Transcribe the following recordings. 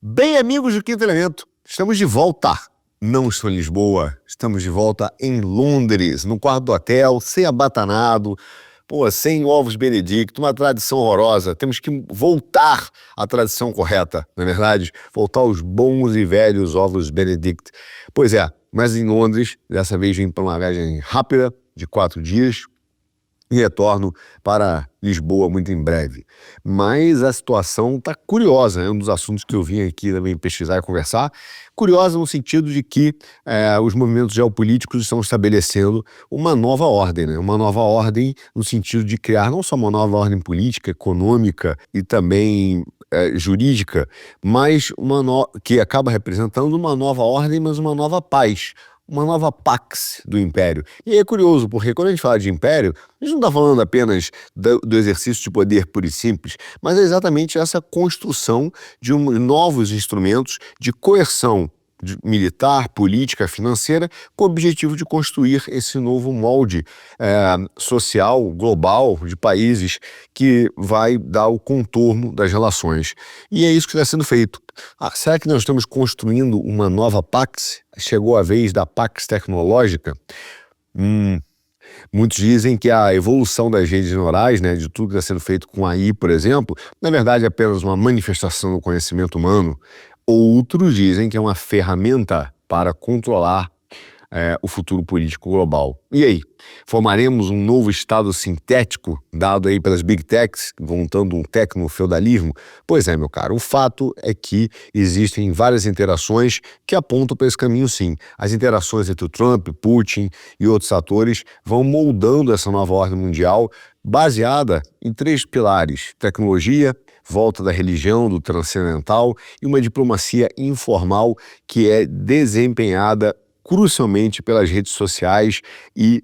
Bem, amigos do Quinto Elemento, estamos de volta. Não estou em Lisboa, estamos de volta em Londres, no quarto do hotel, sem abatanado, sem ovos Benedict, uma tradição horrorosa. Temos que voltar à tradição correta, não é verdade? Voltar aos bons e velhos ovos Benedict. Pois é, mas em Londres, dessa vez vim para uma viagem rápida, de 4 dias, e retorno para Lisboa muito em breve. Mas a situação está curiosa, é um dos assuntos que eu vim aqui também pesquisar e conversar. Curiosa no sentido de que os movimentos geopolíticos estão estabelecendo uma nova ordem, né? Uma nova ordem no sentido de criar não só uma nova ordem política, econômica e também jurídica, mas que acaba representando uma nova ordem, mas uma nova paz. Uma nova Pax do Império. E aí é curioso, porque quando a gente fala de Império, a gente não está falando apenas do exercício de poder puro e simples, mas é exatamente essa construção de novos instrumentos de coerção militar, política, financeira, com o objetivo de construir esse novo molde social, global, de países, que vai dar o contorno das relações. E é isso que está sendo feito. Será que nós estamos construindo uma nova Pax? Chegou a vez da Pax tecnológica? Muitos dizem que a evolução das redes neurais, né, de tudo que está sendo feito com a AI, por exemplo, na verdade é apenas uma manifestação do conhecimento humano. Outros dizem que é uma ferramenta para controlar o futuro político global. E aí? Formaremos um novo estado sintético dado aí pelas Big Techs, montando um tecno-feudalismo? Pois é, meu caro, o fato é que existem várias interações que apontam para esse caminho, sim. As interações entre o Trump, Putin e outros atores vão moldando essa nova ordem mundial baseada em 3 pilares: tecnologia, volta da religião, do transcendental e uma diplomacia informal que é desempenhada crucialmente pelas redes sociais e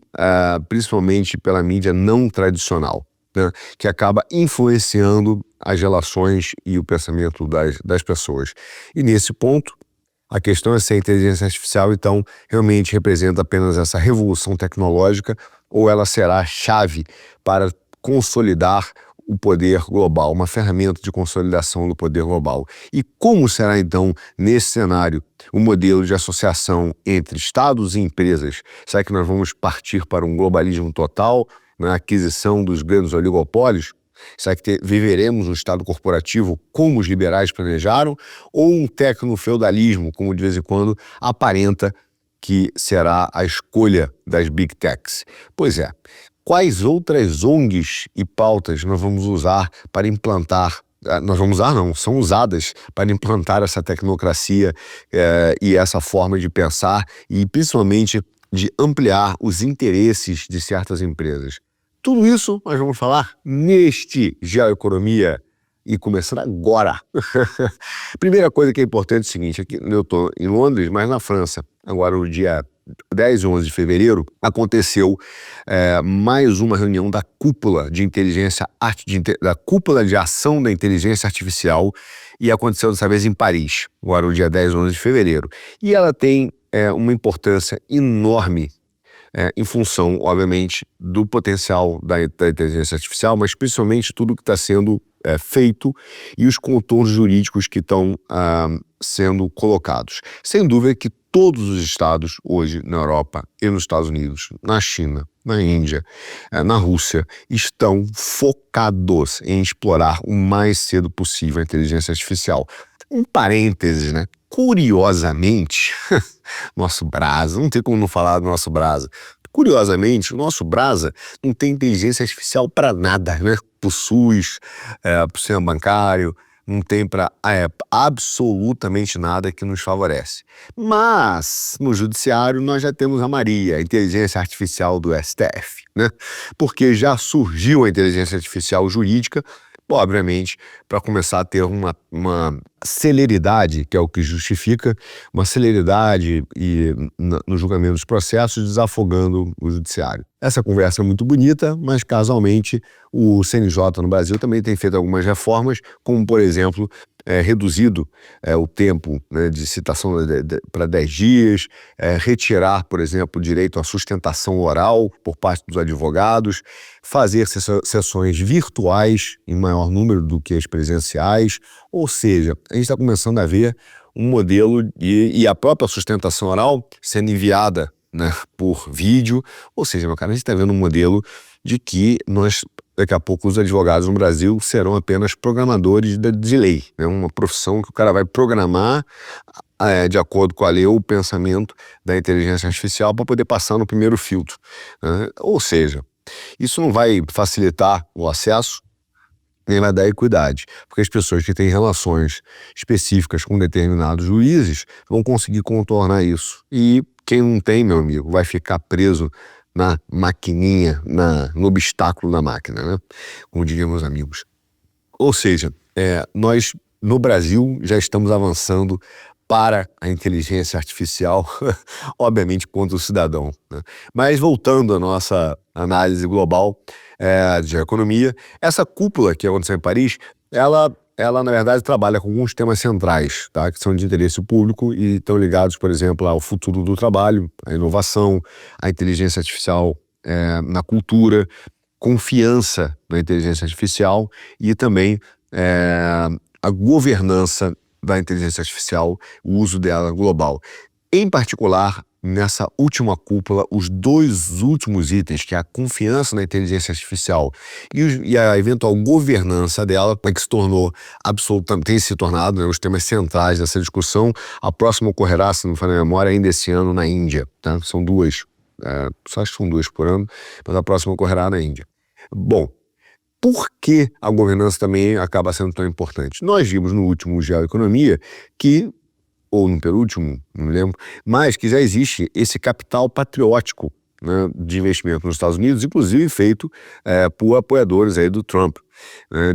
principalmente pela mídia não tradicional, né, que acaba influenciando as relações e o pensamento das pessoas. E nesse ponto, a questão é se a inteligência artificial, então, realmente representa apenas essa revolução tecnológica ou ela será a chave para consolidar o poder global, uma ferramenta de consolidação do poder global. E como será, então, nesse cenário, o modelo de associação entre Estados e empresas? Será que nós vamos partir para um globalismo total, na aquisição dos grandes oligopólios? Será que viveremos um Estado corporativo como os liberais planejaram? Ou um tecno-feudalismo, como de vez em quando aparenta que será a escolha das Big Techs? Pois é. Quais outras ONGs e pautas nós vamos usar para implantar, são usadas para implantar essa tecnocracia e essa forma de pensar e principalmente de ampliar os interesses de certas empresas? Tudo isso nós vamos falar neste Geoeconomia e começando agora. Primeira coisa que é importante é o seguinte: aqui eu estou em Londres, mas na França, agora no dia 10 e 11 de fevereiro, aconteceu mais uma reunião da cúpula de da cúpula de ação da inteligência artificial, e aconteceu dessa vez em Paris, agora no dia 10 e 11 de fevereiro. E ela tem uma importância enorme em função, obviamente, do potencial da inteligência artificial, mas principalmente tudo que está sendo feito e os contornos jurídicos que estão sendo colocados. Sem dúvida que todos os estados hoje na Europa e nos Estados Unidos, na China, na Índia, na Rússia, estão focados em explorar o mais cedo possível a inteligência artificial. Um parênteses, né? Curiosamente, nosso Brasa, não tem como não falar do nosso Brasa. Curiosamente, o nosso Brasa não tem inteligência artificial para nada, né? Para o SUS, para o sistema bancário, não tem para absolutamente nada que nos favorece. Mas, no judiciário, nós já temos a Maria, a inteligência artificial do STF, né? Porque já surgiu a inteligência artificial jurídica, obviamente, para começar a ter uma celeridade, que é o que justifica, uma celeridade no julgamento dos processos, desafogando o judiciário. Essa conversa é muito bonita, mas casualmente o CNJ no Brasil também tem feito algumas reformas, como, por exemplo, reduzido o tempo, né, de citação para 10 dias, retirar, por exemplo, o direito à sustentação oral por parte dos advogados, fazer sessões virtuais em maior número do que as presenciais, ou seja, a gente está começando a ver um modelo e a própria sustentação oral sendo enviada, né, por vídeo, ou seja, meu cara, a gente está vendo um modelo de que daqui a pouco os advogados no Brasil serão apenas programadores de lei, né, uma profissão que o cara vai programar de acordo com a lei ou o pensamento da inteligência artificial para poder passar no primeiro filtro, né? Ou seja, isso não vai facilitar o acesso, nem vai dar equidade, porque as pessoas que têm relações específicas com determinados juízes vão conseguir contornar isso. E quem não tem, meu amigo, vai ficar preso na maquininha, no obstáculo da máquina, né? Como diriam meus amigos. Ou seja, nós no Brasil já estamos avançando para a inteligência artificial, obviamente contra o cidadão, né? Mas voltando à nossa análise global de economia, essa cúpula que aconteceu em Paris, ela na verdade trabalha com alguns temas centrais, tá? Que são de interesse público e estão ligados, por exemplo, ao futuro do trabalho, à inovação, à inteligência artificial na cultura, confiança na inteligência artificial e também a governança da inteligência artificial, o uso dela global. Em particular, nessa última cúpula, os dois últimos itens, que é a confiança na inteligência artificial e a eventual governança dela, que se tornou tem se tornado, né, os temas centrais dessa discussão. A próxima ocorrerá, se não me falha a memória, ainda esse ano na Índia, tá? São duas, só acho que são duas por ano, mas a próxima ocorrerá na Índia. Bom, por que a governança também acaba sendo tão importante? Nós vimos no último Geoeconomia ou no penúltimo, não me lembro, mas que já existe esse capital patriótico, né, de investimento nos Estados Unidos, inclusive feito por apoiadores aí do Trump, né,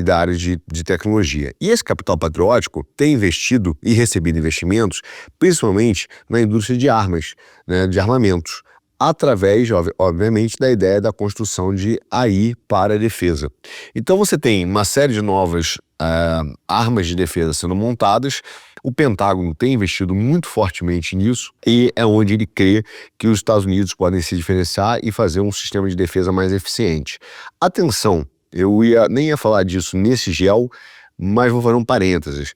da área de tecnologia. E esse capital patriótico tem investido e recebido investimentos, principalmente na indústria de armas, né, de armamentos, através, obviamente, da ideia da construção de AI para a defesa. Então você tem uma série de novas armas de defesa sendo montadas. O Pentágono tem investido muito fortemente nisso e é onde ele crê que os Estados Unidos podem se diferenciar e fazer um sistema de defesa mais eficiente. Atenção, nem ia falar disso nesse gel, mas vou fazer um parênteses.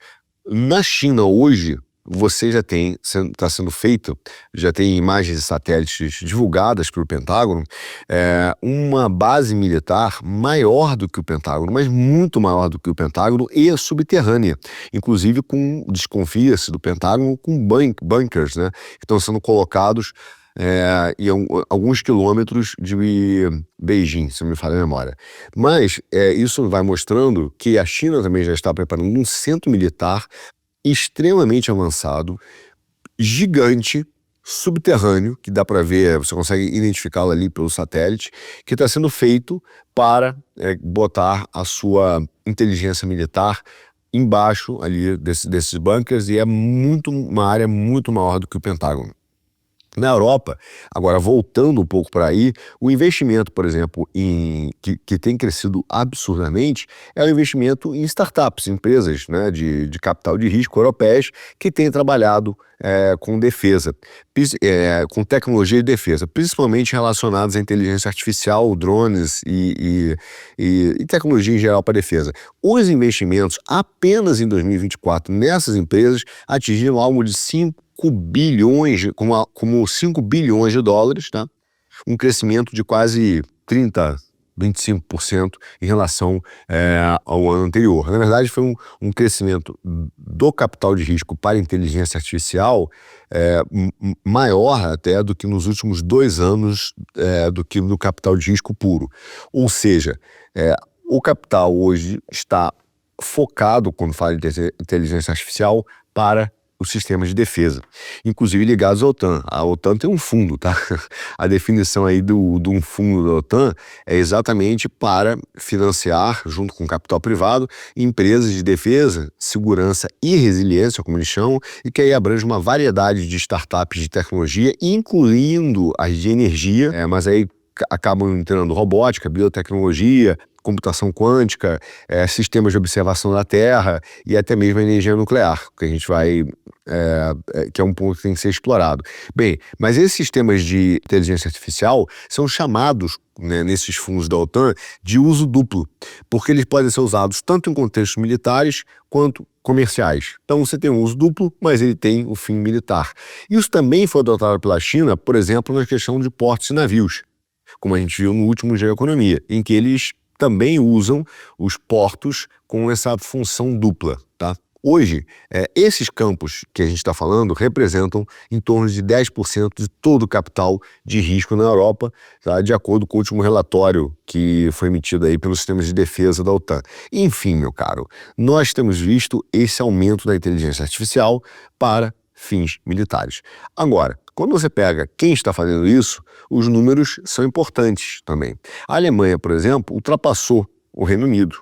Na China hoje, você está sendo feito, já tem imagens de satélites divulgadas pelo Pentágono, uma base militar maior do que o Pentágono, mas muito maior do que o Pentágono e subterrânea, inclusive desconfia-se do Pentágono com bunkers, né, que estão sendo colocados em alguns quilômetros de Beijing, se não me falha a memória. Mas isso vai mostrando que a China também já está preparando um centro militar extremamente avançado, gigante, subterrâneo, que dá para ver, você consegue identificá-lo ali pelo satélite, que está sendo feito para botar a sua inteligência militar embaixo ali desses bunkers, e é uma área muito maior do que o Pentágono. Na Europa, agora voltando um pouco para aí, o investimento, por exemplo, que tem crescido absurdamente, é o investimento em startups, empresas, né, de capital de risco europeias que têm trabalhado com defesa, com tecnologia de defesa, principalmente relacionadas à inteligência artificial, drones e tecnologia em geral para defesa. Os investimentos apenas em 2024 nessas empresas atingiram algo de 5 bilhões, como 5 bilhões de dólares, tá? Um crescimento de quase 25% em relação ao ano anterior. Na verdade, foi um crescimento do capital de risco para a inteligência artificial maior até do que nos últimos 2 anos do que no capital de risco puro. Ou seja, o capital hoje está focado, quando fala de inteligência artificial, para os sistemas de defesa, inclusive ligados à OTAN. A OTAN tem um fundo, tá? A definição aí de um fundo da OTAN é exatamente para financiar, junto com o capital privado, empresas de defesa, segurança e resiliência, como eles chamam, e que aí abrange uma variedade de startups de tecnologia, incluindo as de energia, mas aí acabam entrando robótica, biotecnologia, computação quântica, sistemas de observação da Terra e até mesmo a energia nuclear, que a gente vai que é um ponto que tem que ser explorado. Bem, mas esses sistemas de inteligência artificial são chamados, né, nesses fundos da OTAN, de uso duplo, porque eles podem ser usados tanto em contextos militares quanto comerciais. Então você tem um uso duplo, mas ele tem o fim militar. Isso também foi adotado pela China, por exemplo, na questão de portos e navios, como a gente viu no último Geoeconomia, em que eles também usam os portos com essa função dupla, tá? Hoje, esses campos que a gente está falando representam em torno de 10% de todo o capital de risco na Europa, tá? De acordo com o último relatório que foi emitido aí pelos sistemas de defesa da OTAN. Enfim, meu caro, nós temos visto esse aumento da inteligência artificial para fins militares. Agora, quando você pega quem está fazendo isso, os números são importantes também. A Alemanha, por exemplo, ultrapassou o Reino Unido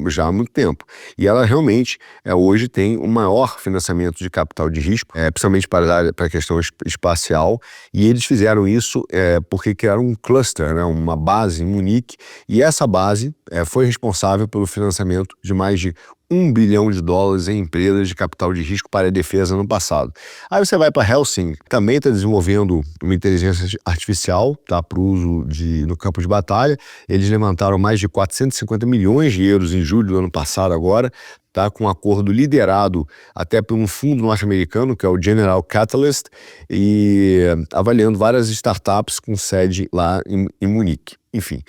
já há muito tempo. E ela realmente hoje tem o maior financiamento de capital de risco, principalmente para a questão espacial, e eles fizeram isso porque criaram um cluster, né, uma base em Munique, e essa base foi responsável pelo financiamento de mais de $1 bilhão em empresas de capital de risco para a defesa no passado. Aí você vai para Helsinki, também está desenvolvendo uma inteligência artificial, tá, para o uso no campo de batalha. Eles levantaram mais de 450 milhões de euros em julho do ano passado agora, tá, com um acordo liderado até por um fundo norte-americano, que é o General Catalyst, e avaliando várias startups com sede lá em Munique. Enfim,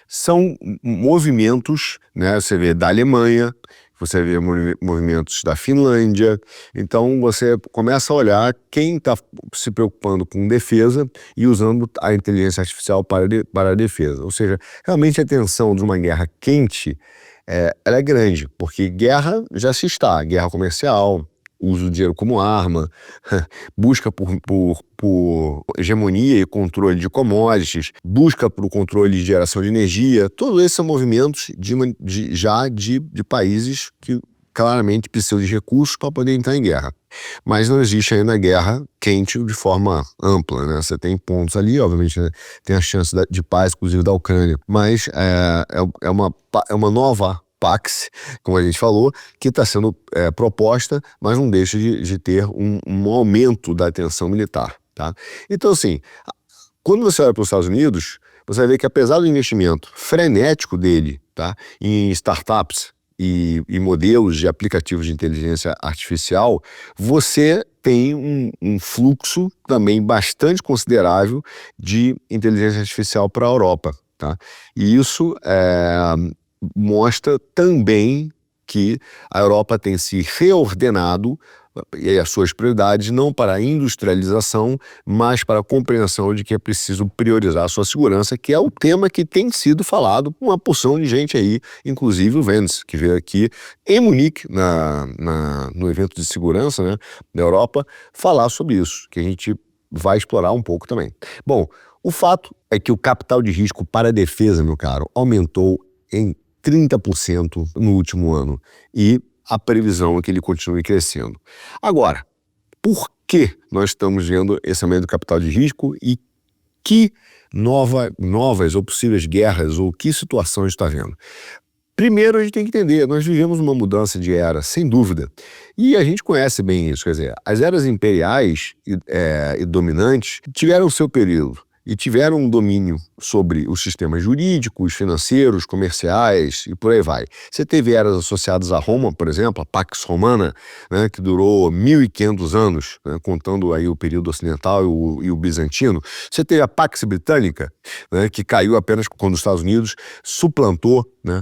são movimentos, né, você vê da Alemanha, você vê movimentos da Finlândia, então você começa a olhar quem está se preocupando com defesa e usando a inteligência artificial para a defesa. Ou seja, realmente a tensão de uma guerra quente ela é grande, porque guerra já se está, guerra comercial, uso do dinheiro como arma, busca por hegemonia e controle de commodities, busca por controle de geração de energia, todos esses são movimentos de países que claramente precisam de recursos para poder entrar em guerra. Mas não existe ainda guerra quente de forma ampla, né? Você tem pontos ali, obviamente, né? Tem a chance de paz, inclusive da Ucrânia, mas é uma nova Pax, como a gente falou, que está sendo proposta, mas não deixa de ter um aumento da tensão militar, tá? Então, assim, quando você olha para os Estados Unidos, você vai ver que apesar do investimento frenético dele, tá, em startups e modelos de aplicativos de inteligência artificial, você tem um fluxo também bastante considerável de inteligência artificial para a Europa, tá? E isso mostra também que a Europa tem se reordenado e as suas prioridades não para a industrialização, mas para a compreensão de que é preciso priorizar a sua segurança, que é o tema que tem sido falado por uma porção de gente aí, inclusive o Vance, que veio aqui em Munique, no evento de segurança, né, da Europa, falar sobre isso, que a gente vai explorar um pouco também. Bom, o fato é que o capital de risco para a defesa, meu caro, aumentou em 30% no último ano e a previsão é que ele continue crescendo. Agora, por que nós estamos vendo esse aumento do capital de risco e que novas ou possíveis guerras ou que situação a gente está vendo? Primeiro, a gente tem que entender, nós vivemos uma mudança de era, sem dúvida, e a gente conhece bem isso, quer dizer, as eras imperiais e dominantes tiveram o seu período e tiveram um domínio sobre os sistemas jurídicos, financeiros, comerciais e por aí vai. Você teve eras associadas a Roma, por exemplo, a Pax Romana, né, que durou 1.500 anos, né, contando aí o período ocidental e o bizantino. Você teve a Pax Britânica, né, que caiu apenas quando os Estados Unidos suplantou, né,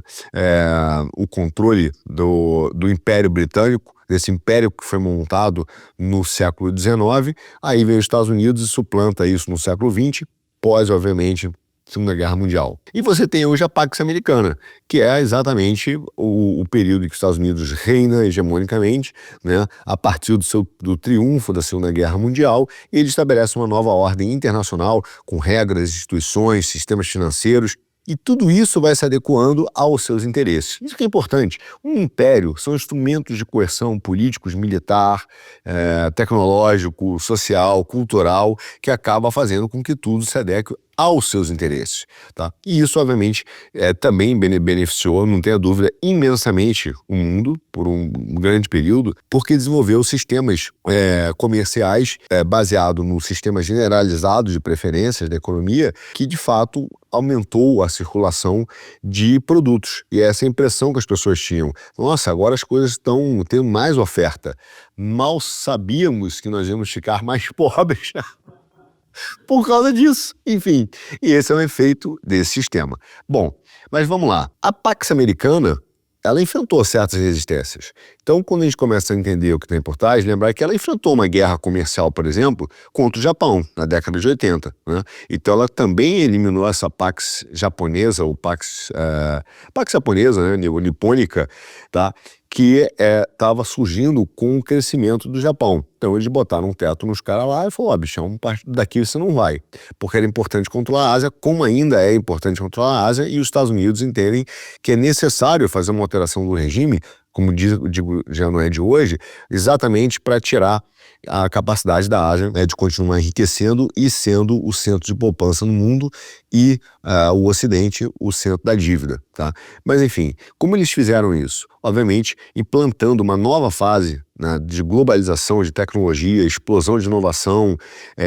o controle do Império Britânico, desse império que foi montado no século XIX, aí vem os Estados Unidos e suplanta isso no século XX, pós, obviamente, Segunda Guerra Mundial. E você tem hoje a Pax Americana, que é exatamente o período em que os Estados Unidos reina hegemonicamente, né, a partir do triunfo da Segunda Guerra Mundial, e ele estabelece uma nova ordem internacional com regras, instituições, sistemas financeiros. E tudo isso vai se adequando aos seus interesses. Isso que é importante. Um império são instrumentos de coerção políticos, militar, tecnológico, social, cultural, que acaba fazendo com que tudo se adeque aos seus interesses, tá? E isso, obviamente, também beneficiou, não tenha dúvida, imensamente o mundo por um grande período, porque desenvolveu sistemas comerciais baseado no sistema generalizado de preferências da economia, que de fato aumentou a circulação de produtos. E essa é a impressão que as pessoas tinham. Nossa, agora as coisas estão tendo mais oferta. Mal sabíamos que nós íamos ficar mais pobres por causa disso. Enfim, e esse é o efeito desse sistema. Bom, mas vamos lá. A Pax Americana, ela enfrentou certas resistências. Então, quando a gente começa a entender o que tem por trás, lembrar que ela enfrentou uma guerra comercial, por exemplo, contra o Japão, na década de 80. Né? Então, ela também eliminou essa Pax japonesa, ou Pax japonesa, né? Nipônica, tá? Que estava surgindo com o crescimento do Japão. Então eles botaram um teto nos caras lá e falaram, bichão, daqui você não vai. Porque era importante controlar a Ásia, como ainda é importante controlar a Ásia, e os Estados Unidos entendem que é necessário fazer uma alteração do regime, como digo, já não é de hoje, exatamente para tirar a capacidade da Ásia de continuar enriquecendo e sendo o centro de poupança no mundo e o Ocidente o centro da dívida, tá? Mas enfim, como eles fizeram isso? Obviamente, implantando uma nova fase, né, de globalização, de tecnologia, explosão de inovação,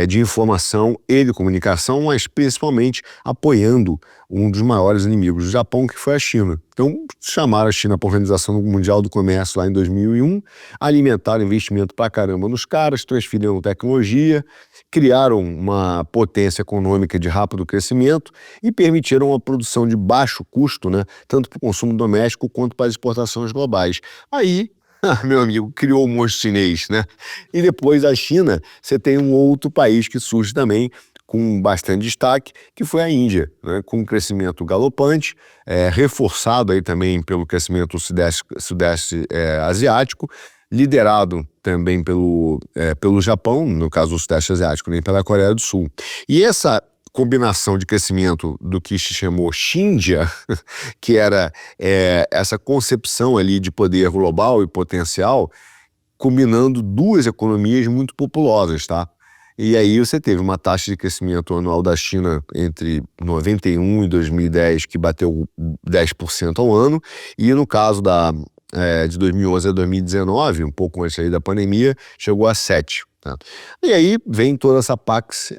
de informação e de comunicação, mas principalmente apoiando um dos maiores inimigos do Japão, que foi a China. Então, chamaram a China para a Organização Mundial do Comércio lá em 2001, alimentaram investimento pra caramba nos caras, transferiram tecnologia, criaram uma potência econômica de rápido crescimento e permitiram uma produção de baixo custo, né, tanto para o consumo doméstico quanto para as exportações globais. Aí, meu amigo, criou o monstro chinês, né? E depois da China, você tem um outro país que surge também com bastante destaque, que foi a Índia, né? Com um crescimento galopante, reforçado aí também pelo crescimento sudeste asiático, liderado também pelo Japão, no caso do Sudeste Asiático, nem pela Coreia do Sul. E essa combinação de crescimento do que se chamou Xindia, que era essa concepção ali de poder global e potencial, combinando duas economias muito populosas, tá? E aí você teve uma taxa de crescimento anual da China entre 91 e 2010 que bateu 10% ao ano, e no caso de 2011 a 2019, um pouco antes aí da pandemia, chegou a 7%. Tá? E aí vem toda essa Pax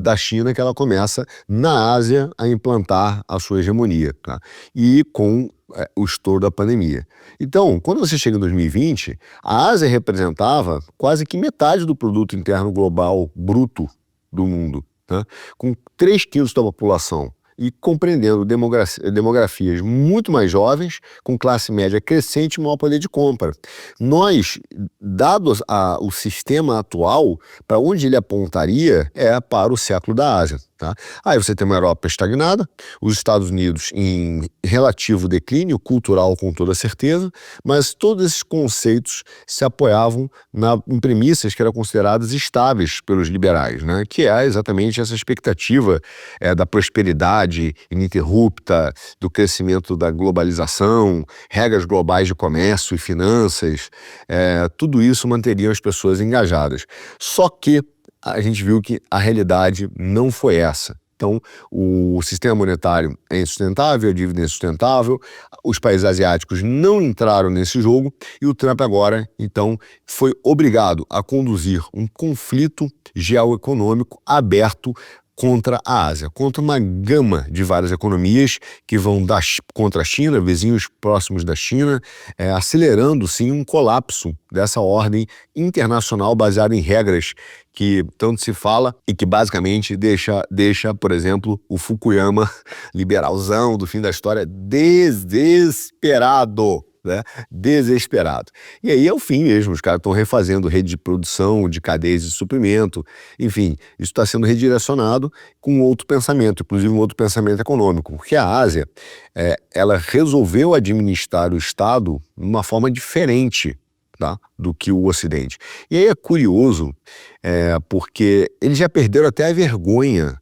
da China, que ela começa na Ásia a implantar a sua hegemonia, tá? E com o estouro da pandemia. Então, quando você chega em 2020, a Ásia representava quase que metade do produto interno global bruto do mundo, tá? Com 3 quilos da população. E compreendendo demografias muito mais jovens, com classe média crescente e maior poder de compra. Nós, dado o sistema atual, para onde ele apontaria é para o século da Ásia. Tá? Aí você tem uma Europa estagnada, os Estados Unidos em relativo declínio cultural com toda certeza, mas todos esses conceitos se apoiavam em premissas que eram consideradas estáveis pelos liberais, né? Que é exatamente essa expectativa da prosperidade ininterrupta, do crescimento da globalização, regras globais de comércio e finanças, tudo isso manteria as pessoas engajadas. Só que a gente viu que a realidade não foi essa. Então, o sistema monetário é insustentável, a dívida é insustentável, os países asiáticos não entraram nesse jogo e o Trump agora, então, foi obrigado a conduzir um conflito geoeconômico aberto contra a Ásia, contra uma gama de várias economias que vão contra a China, vizinhos próximos da China, acelerando, sim, um colapso dessa ordem internacional baseada em regras que tanto se fala e que basicamente deixa, por exemplo, o Fukuyama, liberalzão do fim da história, desesperado. Né? Desesperado. E aí é o fim mesmo, os caras estão refazendo rede de produção, de cadeias de suprimento, enfim, isso está sendo redirecionado com outro pensamento, inclusive um outro pensamento econômico, porque a Ásia, ela resolveu administrar o Estado de uma forma diferente, tá? Do que o Ocidente. E aí é curioso, porque eles já perderam até a vergonha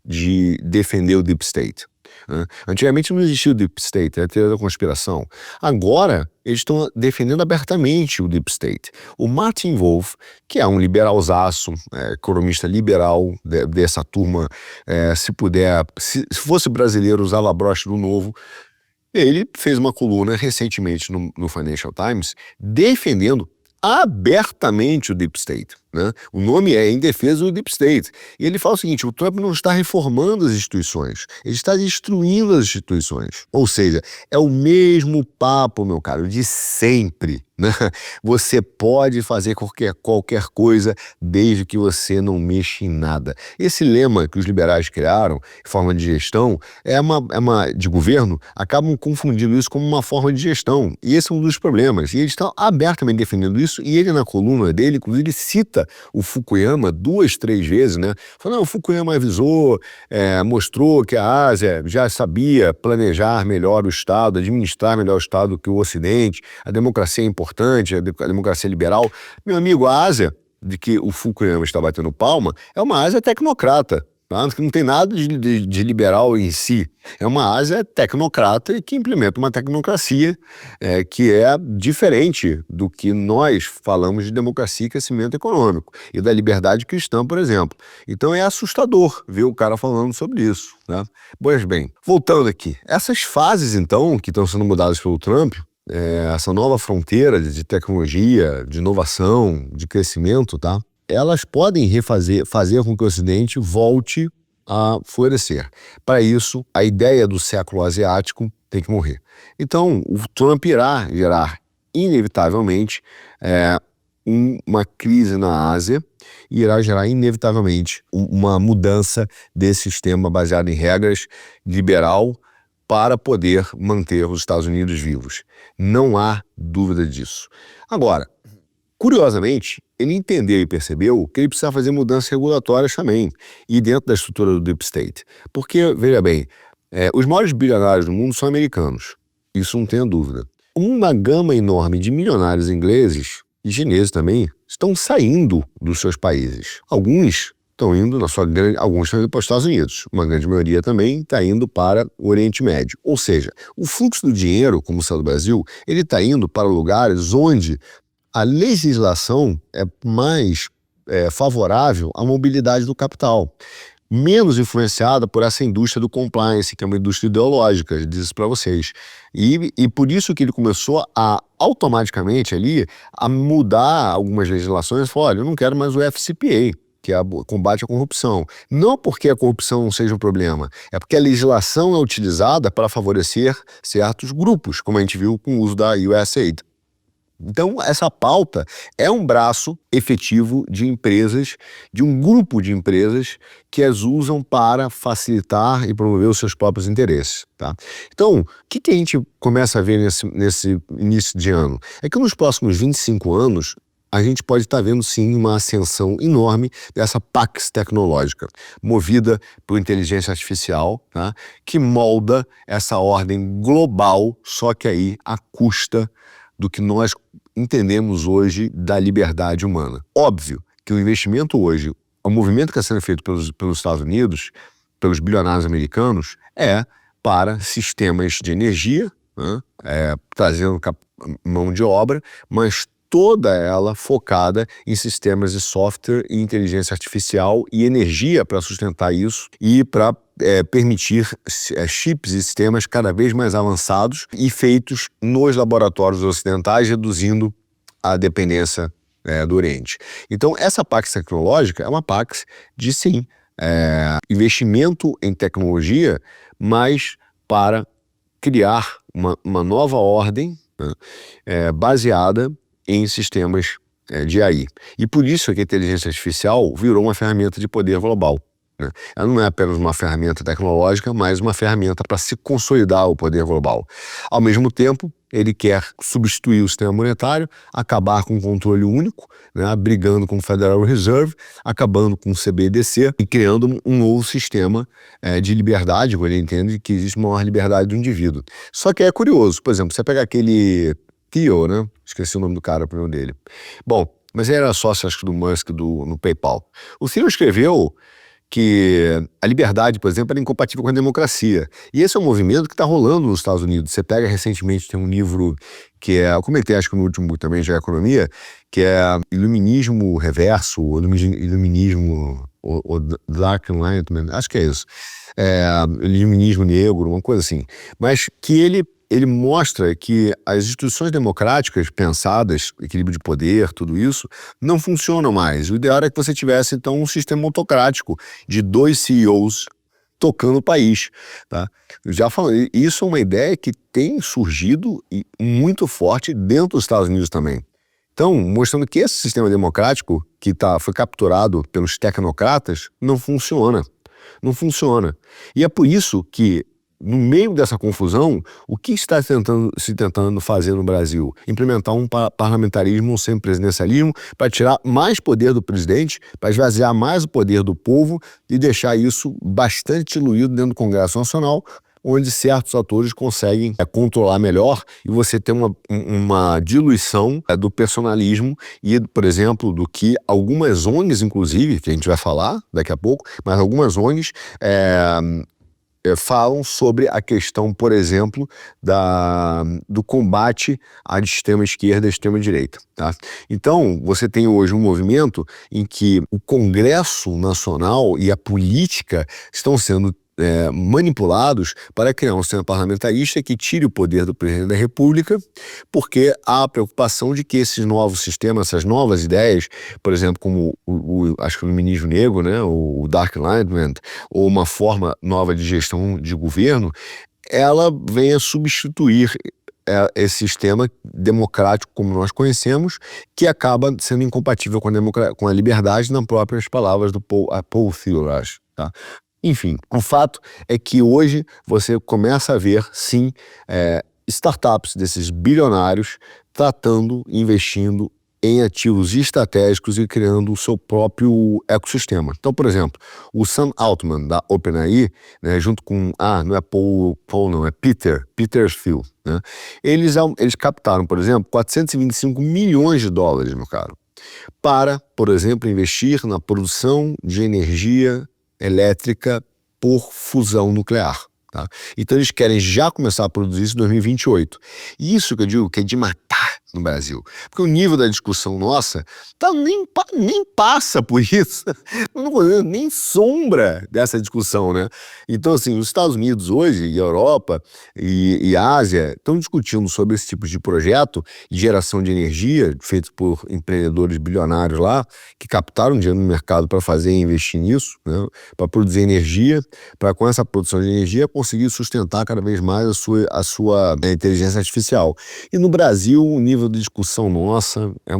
de defender o Deep State. né? Antigamente não existia o Deep State, era a teoria da conspiração. Agora, eles estão defendendo abertamente o Deep State. O Martin Wolf, que é um liberalzaço, economista liberal dessa turma, se puder, se fosse brasileiro, usava a broche do Novo. Ele fez uma coluna recentemente no Financial Times defendendo abertamente o Deep State, né? O nome é Em Defesa do Deep State. E ele fala o seguinte: o Trump não está reformando as instituições, ele está destruindo as instituições. Ou seja, é o mesmo papo, meu caro, de sempre, né? Você pode fazer qualquer coisa desde que você não mexa em nada. Esse lema que os liberais criaram, forma de gestão, de governo, acabam confundindo isso como uma forma de gestão. E esse é um dos problemas. E eles estão abertamente defendendo isso, e ele, na coluna dele, inclusive, cita o Fukuyama 2, 3 vezes, né? Falando, o Fukuyama avisou, mostrou que a Ásia já sabia planejar melhor o Estado, administrar melhor o Estado que o Ocidente, a democracia é importante, a democracia liberal. Meu amigo, a Ásia, de que o Fukuyama está batendo palma, é uma Ásia tecnocrata. Tá? Que não tem nada de liberal em si. É uma Ásia tecnocrata e que implementa uma tecnocracia que é diferente do que nós falamos de democracia e crescimento econômico e da liberdade cristã, por exemplo. Então é assustador ver o cara falando sobre isso, né? Pois bem, voltando aqui. Essas fases, então, que estão sendo mudadas pelo Trump, essa nova fronteira de tecnologia, de inovação, de crescimento, tá? Elas podem fazer com que o Ocidente volte a florescer. Para isso, a ideia do século asiático tem que morrer. Então, o Trump irá gerar, inevitavelmente, uma crise na Ásia e irá gerar, inevitavelmente, uma mudança desse sistema baseado em regras liberal para poder manter os Estados Unidos vivos. Não há dúvida disso. Agora, curiosamente, ele entendeu e percebeu que ele precisa fazer mudanças regulatórias também, e dentro da estrutura do Deep State. Porque, veja bem, os maiores bilionários do mundo são americanos, isso não tenha dúvida. Uma gama enorme de milionários ingleses, e chineses também, estão saindo dos seus países. Alguns estão indo, alguns estão indo para os Estados Unidos, uma grande maioria também está indo para o Oriente Médio. Ou seja, o fluxo do dinheiro, como saiu do Brasil, ele está indo para lugares onde a legislação é mais favorável à mobilidade do capital, menos influenciada por essa indústria do compliance, que é uma indústria ideológica, eu disse para vocês. E por isso que ele começou a automaticamente ali a mudar algumas legislações, falou, olha, eu não quero mais o FCPA, que é o combate à corrupção. Não porque a corrupção não seja um problema, é porque a legislação é utilizada para favorecer certos grupos, como a gente viu com o uso da USAID. Então, essa pauta é um braço efetivo de empresas, de um grupo de empresas que as usam para facilitar e promover os seus próprios interesses, tá? Então, o que a gente começa a ver nesse início de ano? É que nos próximos 25 anos, a gente pode estar vendo, sim, uma ascensão enorme dessa Pax tecnológica, movida por inteligência artificial, tá? Que molda essa ordem global, só que aí à custa do que nós entendemos hoje da liberdade humana. Óbvio que o investimento hoje, o movimento que está sendo feito pelos Estados Unidos, pelos bilionários americanos, é para sistemas de energia, né? Trazendo mão de obra, mas toda ela focada em sistemas de software e inteligência artificial e energia para sustentar isso e para permitir chips e sistemas cada vez mais avançados e feitos nos laboratórios ocidentais, reduzindo a dependência do Oriente. Então, essa Pax tecnológica é uma Pax de, sim, investimento em tecnologia, mas para criar uma nova ordem, né, baseada em sistemas de AI. E por isso é que a inteligência artificial virou uma ferramenta de poder global, né? Ela não é apenas uma ferramenta tecnológica, mas uma ferramenta para se consolidar o poder global. Ao mesmo tempo, ele quer substituir o sistema monetário, acabar com o controle único, né, brigando com o Federal Reserve, acabando com o CBDC e criando um novo sistema de liberdade, onde ele entende que existe uma maior liberdade do indivíduo. Só que é curioso, por exemplo, você pega aquele Theo, né? Esqueci o nome do cara, o primeiro dele. Bom, mas ele era sócio, acho que do Musk no PayPal. O Theo escreveu que a liberdade, por exemplo, era incompatível com a democracia. E esse é um movimento que está rolando nos Estados Unidos. Você pega recentemente, tem um livro que eu comentei, acho que no último também, já economia, que é Iluminismo Reverso, Iluminismo, o Dark Enlightenment, acho que é isso. Iluminismo Negro, uma coisa assim. Mas que ele mostra que as instituições democráticas pensadas, equilíbrio de poder, tudo isso, não funcionam mais. O ideal era que você tivesse, então, um sistema autocrático de 2 CEOs tocando o país, tá? Já falando, isso é uma ideia que tem surgido muito forte dentro dos Estados Unidos também. Então, mostrando que esse sistema democrático que foi capturado pelos tecnocratas não funciona. Não funciona. E é por isso que, no meio dessa confusão, o que está se tentando fazer no Brasil? Implementar um parlamentarismo, um semipresidencialismo, para tirar mais poder do presidente, para esvaziar mais o poder do povo e deixar isso bastante diluído dentro do Congresso Nacional, onde certos atores conseguem controlar melhor e você ter uma diluição do personalismo e, por exemplo, do que algumas ONGs, inclusive, que a gente vai falar daqui a pouco, mas algumas ONGs falam sobre a questão, por exemplo, do combate à extrema-esquerda e extrema-direita. Tá? Então, você tem hoje um movimento em que o Congresso Nacional e a política estão sendo manipulados para criar um sistema parlamentarista que tire o poder do presidente da República, porque há a preocupação de que esses novos sistemas, essas novas ideias, por exemplo, como acho que o Iluminismo Negro, né, o Dark Enlightenment, ou uma forma nova de gestão de governo, ela venha substituir esse sistema democrático como nós conhecemos, que acaba sendo incompatível com a liberdade, nas próprias palavras do Paul Thiel, acho, tá? Enfim, o fato é que hoje você começa a ver, sim, startups desses bilionários investindo em ativos estratégicos e criando o seu próprio ecossistema. Então, por exemplo, o Sam Altman, da OpenAI, né, junto com, não é Paul não, é Peter Thiel, né, eles captaram, por exemplo, 425 milhões de dólares, meu caro, para, por exemplo, investir na produção de energia elétrica por fusão nuclear. Tá? Então eles querem já começar a produzir isso em 2028. Isso que eu digo que é de matar no Brasil. Porque o nível da discussão nossa nem passa por isso, nem sombra dessa discussão, né? Então, assim, os Estados Unidos hoje, e a Europa e a Ásia estão discutindo sobre esse tipo de projeto de geração de energia feito por empreendedores bilionários lá, que captaram dinheiro no mercado para fazer e investir nisso, né? Para produzir energia, para com essa produção de energia conseguir sustentar cada vez mais a sua inteligência artificial. E no Brasil, o nível de discussão nossa é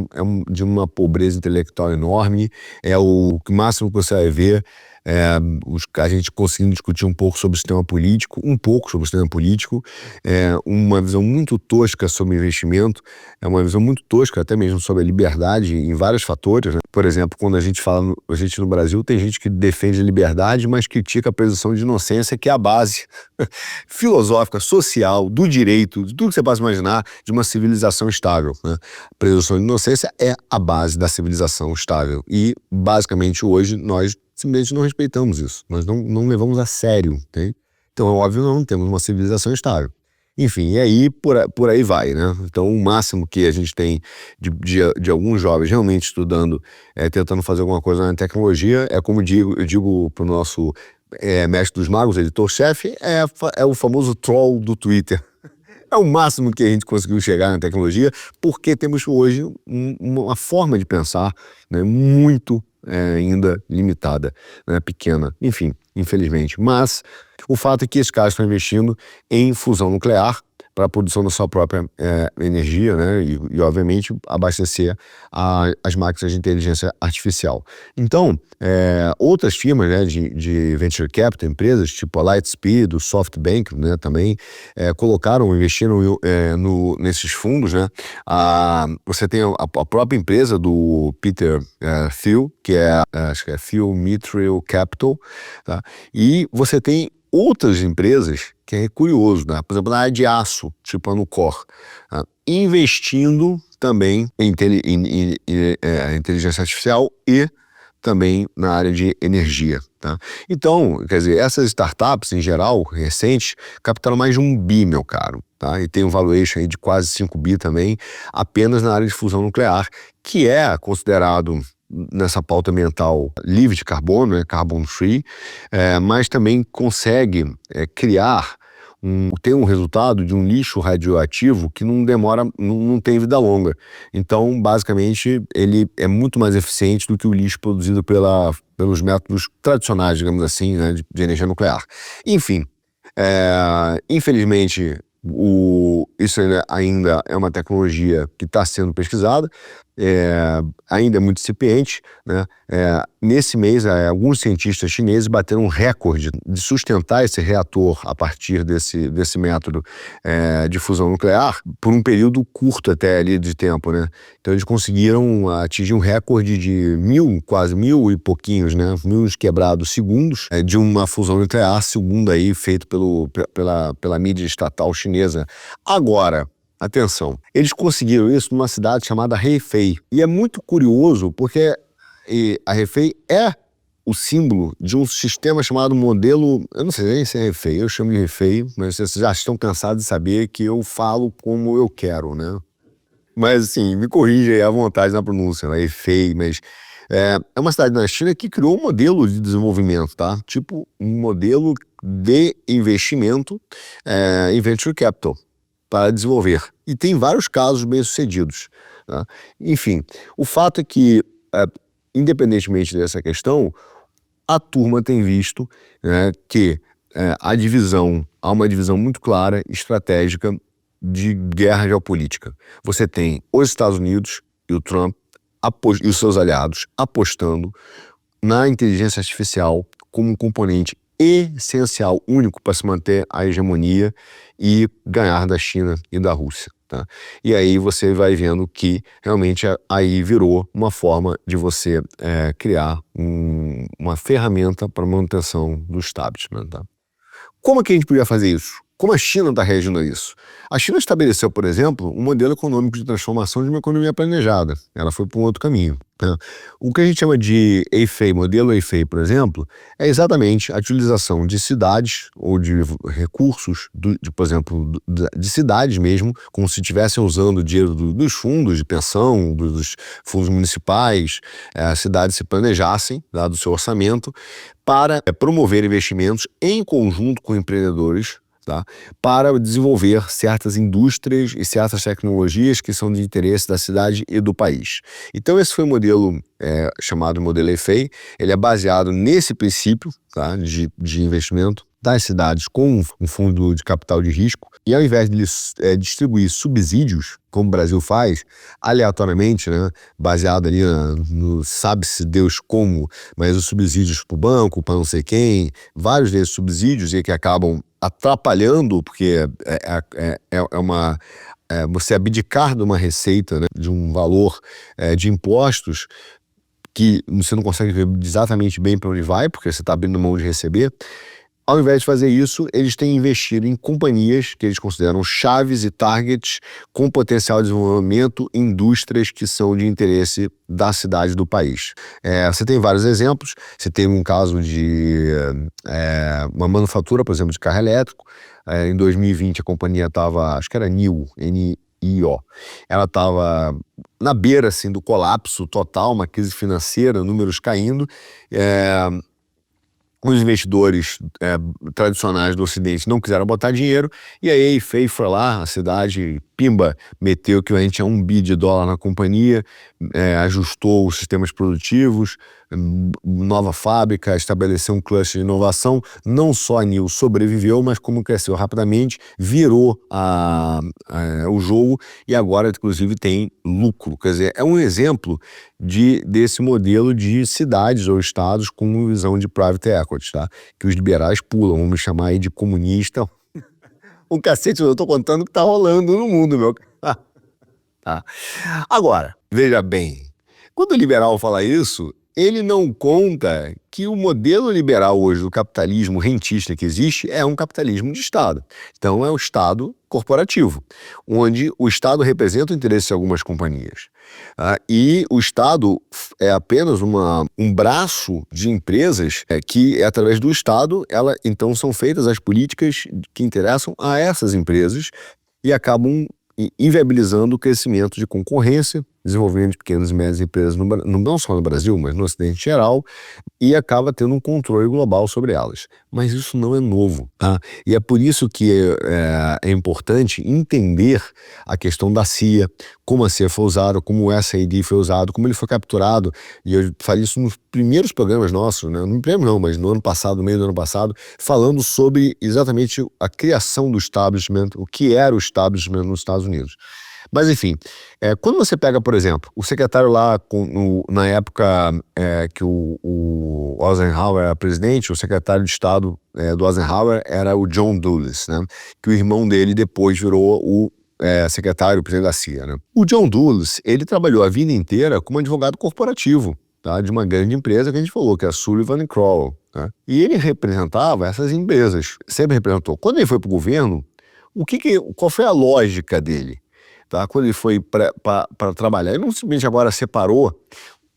de uma pobreza intelectual enorme, o máximo que você vai ver a gente conseguindo discutir um pouco sobre o sistema político, uma visão muito tosca sobre investimento, uma visão muito tosca até mesmo sobre a liberdade em vários fatores, né? Por exemplo, quando a gente no Brasil tem gente que defende a liberdade, mas critica a presunção de inocência, que é a base filosófica, social, do direito, de tudo que você possa imaginar de uma civilização estável, né? A presunção de inocência é a base da civilização estável e, basicamente, hoje nós simplesmente não respeitamos isso, nós não levamos a sério, entende? Então é óbvio que nós não temos uma civilização estável. Enfim, e aí por aí vai, né? Então o máximo que a gente tem de alguns jovens realmente estudando, tentando fazer alguma coisa na tecnologia, como eu digo pro nosso mestre dos magos, editor-chefe, é o famoso troll do Twitter. É o máximo que a gente conseguiu chegar na tecnologia, porque temos hoje uma forma de pensar, né, muito ainda limitada, né, pequena, enfim, infelizmente. Mas o fato é que esses caras estão investindo em fusão nuclear para a produção da sua própria energia, né, e obviamente abastecer as máquinas de inteligência artificial. Então, outras firmas, né, de venture capital, empresas tipo a Lightspeed, o SoftBank, né, também investiram nesses fundos, né. Você tem a própria empresa do Peter Thiel, que acho que é Thiel Mitchell Capital, tá? E você tem outras empresas que é curioso, né? Por exemplo, na área de aço, tipo a Nucor, tá? Investindo também em inteligência artificial e também na área de energia, tá? Então, quer dizer, essas startups, em geral, recentes, captaram mais de 1 bi, meu caro, tá? E tem um valuation aí de quase 5 bi também, apenas na área de fusão nuclear, que é considerado nessa pauta ambiental livre de carbono, né, carbon free, mas também consegue criar ter um resultado de um lixo radioativo que não demora, não tem vida longa. Então, basicamente, ele é muito mais eficiente do que o lixo produzido pelos métodos tradicionais, digamos assim, né, de energia nuclear. Enfim, infelizmente, isso ainda é uma tecnologia que está sendo pesquisada, ainda é muito incipiente, né? Nesse mês, alguns cientistas chineses bateram um recorde de sustentar esse reator a partir desse método de fusão nuclear por um período curto até ali de tempo, né? Então eles conseguiram atingir um recorde de quase 1.000 e pouquinhos, né? 1.000 quebrados segundos de uma fusão nuclear, segundo aí feito pela mídia estatal chinesa. Agora, atenção, eles conseguiram isso numa cidade chamada Hefei. E é muito curioso porque a Hefei é o símbolo de um sistema chamado modelo, eu não sei nem se é Hefei, eu chamo de Hefei, mas vocês já estão cansados de saber que eu falo como eu quero, né? Mas assim, me corrija aí à vontade na pronúncia, né? Hefei, mas é uma cidade na China que criou um modelo de desenvolvimento, tá? Tipo um modelo de investimento em venture capital para desenvolver. E tem vários casos bem-sucedidos, tá? Enfim, o fato é que, independentemente dessa questão, a turma tem visto, né, que há uma divisão muito clara, estratégica, de guerra geopolítica. Você tem os Estados Unidos e o Trump e os seus aliados apostando na inteligência artificial como um componente essencial, único para se manter a hegemonia e ganhar da China e da Rússia, tá? E aí você vai vendo que realmente aí virou uma forma de você criar uma ferramenta para manutenção do establishment, tá? Como é que a gente podia fazer isso? Como a China está reagindo a isso? A China estabeleceu, por exemplo, um modelo econômico de transformação de uma economia planejada. Ela foi para um outro caminho, né? O que a gente chama de Hefei, modelo Hefei, por exemplo, é exatamente a utilização de cidades ou de recursos, por exemplo, de cidades mesmo, como se estivessem usando o dinheiro dos fundos de pensão, dos fundos municipais, as cidades se planejassem, dado o seu orçamento, para promover investimentos em conjunto com empreendedores, tá? Para desenvolver certas indústrias e certas tecnologias que são de interesse da cidade e do país. Então esse foi o modelo chamado modelo Hefei. Ele é baseado nesse princípio, tá, de investimento das cidades com um fundo de capital de risco, e ao invés de distribuir subsídios, como o Brasil faz, aleatoriamente, né, baseado ali no sabe-se Deus como, mas os subsídios para o banco, para não sei quem, vários desses subsídios e que acabam atrapalhando, porque você abdicar de uma receita, né, de um valor de impostos que você não consegue ver exatamente bem para onde vai, porque você está abrindo mão de receber. Ao invés de fazer isso, eles têm investido em companhias que eles consideram chaves e targets com potencial de desenvolvimento, indústrias que são de interesse da cidade do país. Você tem vários exemplos. Você tem um caso de uma manufatura, por exemplo, de carro elétrico. Em 2020 a companhia estava, acho que era NIO, N-I-O. Ela estava na beira assim, do colapso total, uma crise financeira, números caindo. Os investidores tradicionais do Ocidente não quiseram botar dinheiro, e a Hefei foi lá, a cidade, pimba, meteu que a gente tinha $1 bi na companhia, ajustou os sistemas produtivos, nova fábrica, estabeleceu um cluster de inovação. Não só a NIO sobreviveu, mas como cresceu rapidamente, virou o jogo e agora, inclusive, tem lucro. Quer dizer, é um exemplo desse modelo de cidades ou estados com visão de private equity, tá? Que os liberais pulam, vamos chamar aí de comunista. O cacete, eu tô contando o que tá rolando no mundo, meu. Tá. Agora, veja bem, quando o liberal fala isso, ele não conta que o modelo liberal hoje do capitalismo rentista que existe é um capitalismo de Estado. Então é o Estado corporativo, onde o Estado representa o interesse de algumas companhias. E o Estado é apenas um braço de empresas que, através do Estado, então são feitas as políticas que interessam a essas empresas e acabam inviabilizando o crescimento de concorrência, desenvolvimento de pequenas e médias empresas, não só no Brasil, mas no Ocidente em geral, e acaba tendo um controle global sobre elas. Mas isso não é novo, tá? E é por isso que é importante entender a questão da CIA, como a CIA foi usada, como o SAID foi usado, como ele foi capturado. E eu falei isso nos primeiros programas nossos, né? No primeiro não, mas no ano passado, no meio do ano passado, falando sobre exatamente a criação do establishment, o que era o establishment nos Estados Unidos. Mas enfim, quando você pega, por exemplo, o secretário lá, na época que o Eisenhower era presidente, o secretário de Estado do Eisenhower era o John Dulles, né? Que o irmão dele depois virou o secretário-presidente da CIA, né? O John Dulles, ele trabalhou a vida inteira como advogado corporativo, tá? De uma grande empresa que a gente falou, que é a Sullivan & Crowell, tá? E ele representava essas empresas, sempre representou. Quando ele foi para o governo, qual foi a lógica dele? Tá? Quando ele foi para trabalhar, ele não simplesmente agora separou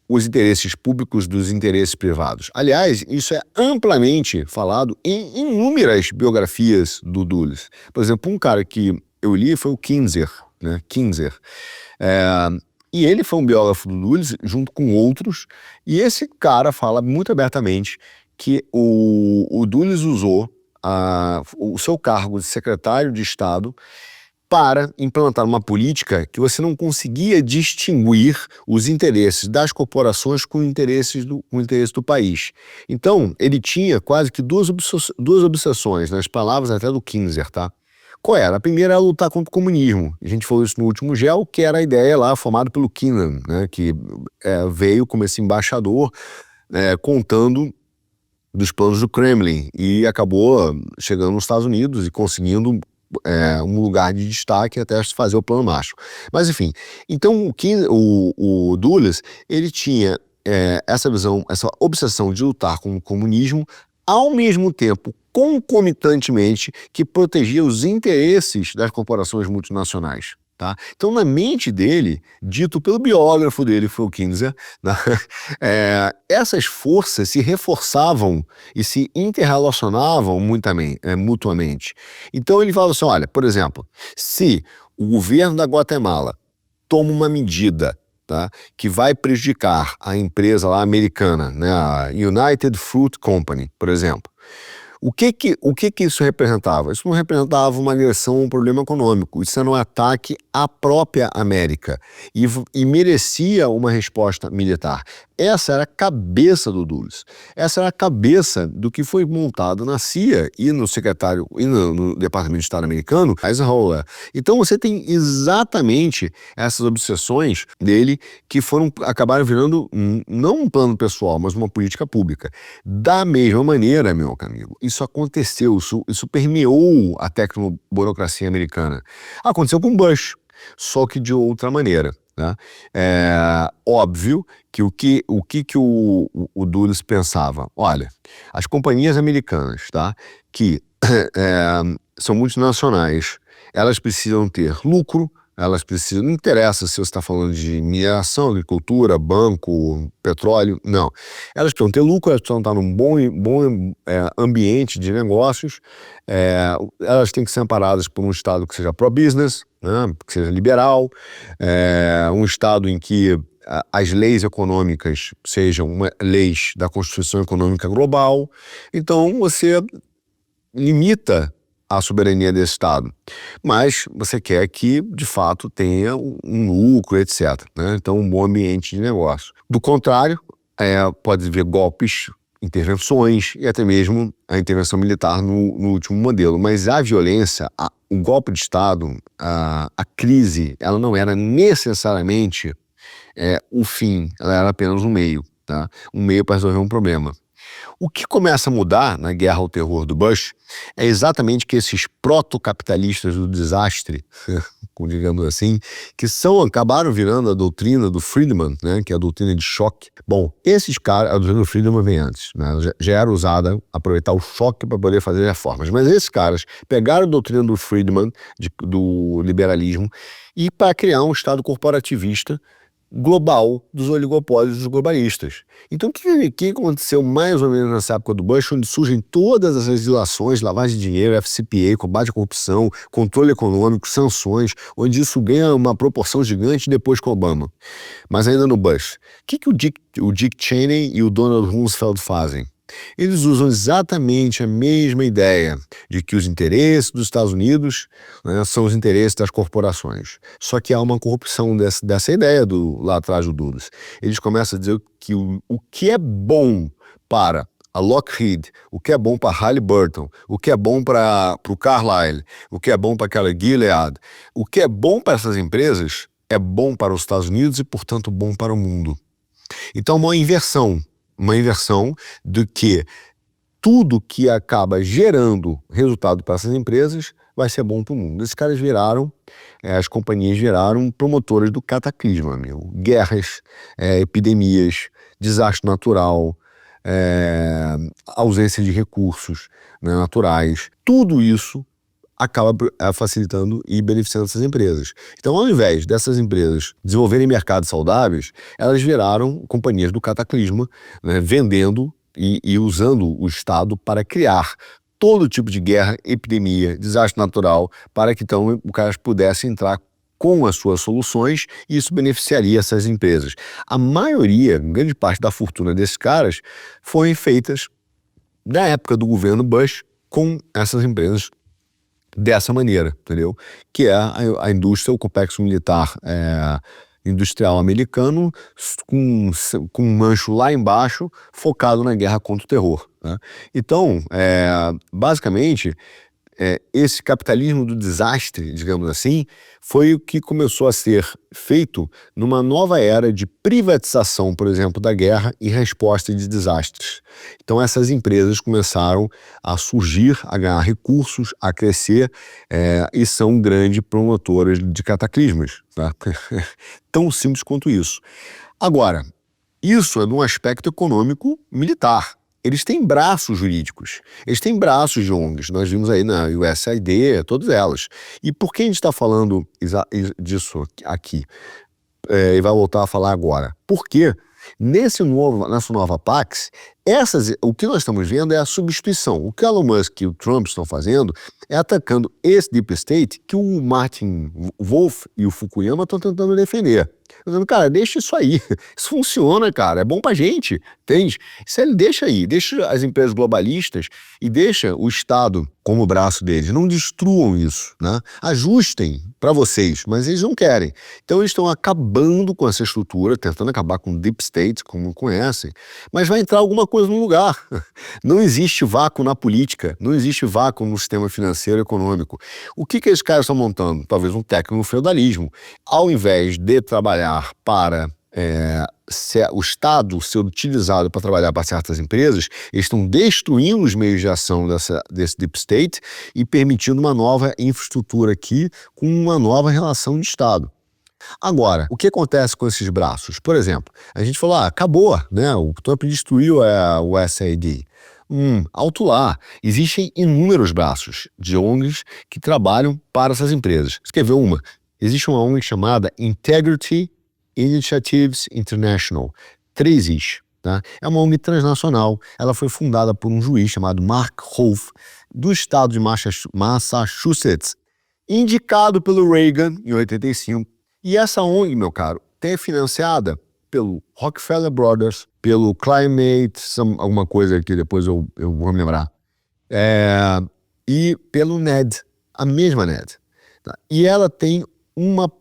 os interesses públicos dos interesses privados. Aliás, isso é amplamente falado em inúmeras biografias do Dulles. Por exemplo, um cara que eu li foi o Kinzer, né? Kinzer. E ele foi um biógrafo do Dulles, junto com outros, e esse cara fala muito abertamente que o Dulles usou o seu cargo de secretário de Estado para implantar uma política que você não conseguia distinguir os interesses das corporações com o interesse do país. Então, ele tinha quase que duas obsessões, nas palavras até do Kinzer, tá? Qual era? A primeira era lutar contra o comunismo. A gente falou isso no último GEL, que era a ideia lá formada pelo Kennan, né? Que veio como esse embaixador contando dos planos do Kremlin e acabou chegando nos Estados Unidos e conseguindo um lugar de destaque até fazer o plano Marshall. Mas enfim, então o Dulles, ele tinha essa visão, essa obsessão de lutar com o comunismo, ao mesmo tempo, concomitantemente, que protegia os interesses das corporações multinacionais. Tá? Então, na mente dele, dito pelo biógrafo dele, foi o Kinzer, né? Essas forças se reforçavam e se interrelacionavam mutuamente. Então, ele fala assim, olha, por exemplo, se o governo da Guatemala toma uma medida, tá, que vai prejudicar a empresa lá americana, né, a United Fruit Company, por exemplo, o que isso representava? Isso não representava uma agressão a um problema econômico, isso era um ataque à própria América e merecia uma resposta militar. Essa era a cabeça do Dulles, essa era a cabeça do que foi montado na CIA e no Departamento de Estado americano, Eisenhower. Então você tem exatamente essas obsessões dele que acabaram virando não um plano pessoal, mas uma política pública. Da mesma maneira, meu amigo, isso aconteceu, isso permeou a tecnoburocracia americana. Aconteceu com Bush, só que de outra maneira. Né? Óbvio que o Dulles pensava, olha, as companhias americanas, tá, que são multinacionais, elas precisam ter lucro, não interessa se você está falando de mineração, agricultura, banco, petróleo, não. Elas precisam ter lucro, elas precisam estar num bom ambiente de negócios, elas têm que ser amparadas por um Estado que seja pro-business, né, que seja liberal, um Estado em que as leis econômicas sejam leis da Constituição Econômica Global. Então, você limita a soberania desse Estado, mas você quer que, de fato, tenha um lucro, etc. Né? Então, um bom ambiente de negócio. Do contrário, pode haver golpes, intervenções e até mesmo a intervenção militar no último modelo. Mas a violência, o golpe de Estado, a crise, ela não era necessariamente o fim, ela era apenas um meio, tá? Um meio para resolver um problema. O que começa a mudar na guerra ao terror do Bush é exatamente que esses protocapitalistas do desastre, digamos assim, que acabaram virando a doutrina do Friedman, né, que é a doutrina de choque. Bom, esses caras, a doutrina do Friedman vem antes, né, já era usada, aproveitar o choque para poder fazer reformas, mas esses caras pegaram a doutrina do Friedman, do liberalismo, e para criar um Estado corporativista global dos oligopólios dos globalistas. Então, o que aconteceu mais ou menos nessa época do Bush, onde surgem todas as legislações, lavagem de dinheiro, FCPA, combate à corrupção, controle econômico, sanções, onde isso ganha uma proporção gigante depois com Obama. Mas ainda no Bush. O Dick Cheney e o Donald Rumsfeld fazem? Eles usam exatamente a mesma ideia de que os interesses dos Estados Unidos, né, são os interesses das corporações. Só que há uma corrupção dessa ideia lá atrás do Dulles. Eles começam a dizer que o que é bom para a Lockheed, o que é bom para a Halliburton, o que é bom para o Carlyle, o que é bom para aquela Gilead, o que é bom para essas empresas é bom para os Estados Unidos e, portanto, bom para o mundo. Então, uma inversão do que tudo que acaba gerando resultado para essas empresas vai ser bom para o mundo. Esses caras as companhias viraram promotoras do cataclisma, meu. Guerras, epidemias, desastre natural, ausência de recursos, né, naturais. Tudo isso acaba facilitando e beneficiando essas empresas. Então, ao invés dessas empresas desenvolverem mercados saudáveis, elas viraram companhias do cataclisma, né, vendendo e usando o Estado para criar todo tipo de guerra, epidemia, desastre natural, para que então o cara pudesse entrar com as suas soluções e isso beneficiaria essas empresas. A maioria, grande parte da fortuna desses caras, foi feitas na época do governo Bush com essas empresas dessa maneira, entendeu? Que é a indústria, o complexo militar industrial americano com um mancho lá embaixo focado na guerra contra o terror, né? Então, basicamente, esse capitalismo do desastre, digamos assim, foi o que começou a ser feito numa nova era de privatização, por exemplo, da guerra e resposta de desastres. Então essas empresas começaram a surgir, a ganhar recursos, a crescer e são grandes promotoras de cataclismas, tá? Tão simples quanto isso. Agora, isso é num aspecto econômico militar. Eles têm braços jurídicos, eles têm braços de ONGs, nós vimos aí na USAID, todas elas. E por que a gente está falando disso aqui? E vai voltar a falar agora. Porque nessa nova Pax, o que nós estamos vendo é a substituição. O que Elon Musk e o Trump estão fazendo é atacando esse Deep State que o Martin Wolf e o Fukuyama estão tentando defender. Dizendo, cara, deixa isso aí, isso funciona, cara, é bom pra gente, entende? Isso ele deixa aí, deixa as empresas globalistas e deixa o Estado como braço deles, não destruam isso, né? Ajustem para vocês, mas eles não querem. Então eles estão acabando com essa estrutura, tentando acabar com o Deep State, como conhecem, mas vai entrar alguma coisa no lugar. Não existe vácuo na política, não existe vácuo no sistema financeiro e econômico. O que esses caras estão montando? Talvez um tecnofeudalismo. Ao invés de trabalhar para o Estado ser utilizado para trabalhar para certas empresas, eles estão destruindo os meios de ação desse Deep State e permitindo uma nova infraestrutura aqui com uma nova relação de Estado. Agora, o que acontece com esses braços? Por exemplo, a gente falou, acabou, né? O Trump destruiu o SAD. Alto lá. Existem inúmeros braços de ONGs que trabalham para essas empresas. Você quer ver uma? Existe uma ONG chamada Integrity Initiatives International, 3Is. Tá? É uma ONG transnacional. Ela foi fundada por um juiz chamado Mark Holt, do estado de Massachusetts, indicado pelo Reagan em 85. E essa ONG, meu caro, é financiada pelo Rockefeller Brothers, pelo Climate, alguma coisa que depois eu vou me lembrar, e pelo NED, a mesma NED. Tá? E ela tem uma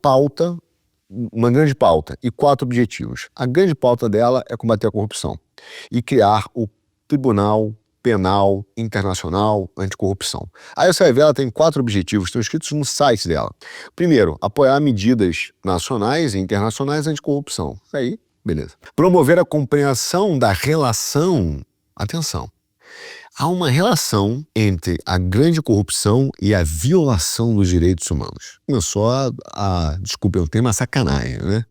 grande pauta e 4 objetivos. A grande pauta dela é combater a corrupção e criar o Tribunal Penal Internacional Anticorrupção. Aí você vai ver, ela tem 4 objetivos, estão escritos no site dela. Primeiro, apoiar medidas nacionais e internacionais anticorrupção. Aí, beleza. Promover a compreensão da relação, atenção, há uma relação entre a grande corrupção e a violação dos direitos humanos. Começou desculpa, eu tenho uma sacanagem, né?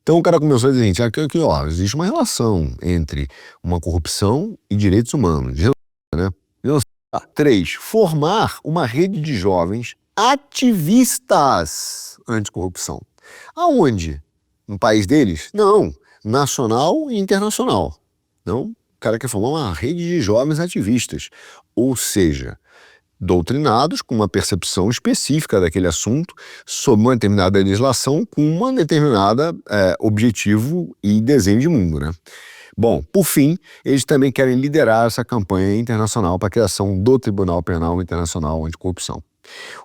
Então o cara começou a dizer, gente, aqui, existe uma relação entre uma corrupção e direitos humanos, né? 3, formar uma rede de jovens ativistas anticorrupção. Aonde? no país deles? Não, nacional e internacional. Não, o cara quer formar uma rede de jovens ativistas, ou seja, doutrinados com uma percepção específica daquele assunto, sob uma determinada legislação, com um determinado objetivo e desenho de mundo, né? Bom, por fim, eles também querem liderar essa campanha internacional para a criação do Tribunal Penal Internacional Anticorrupção.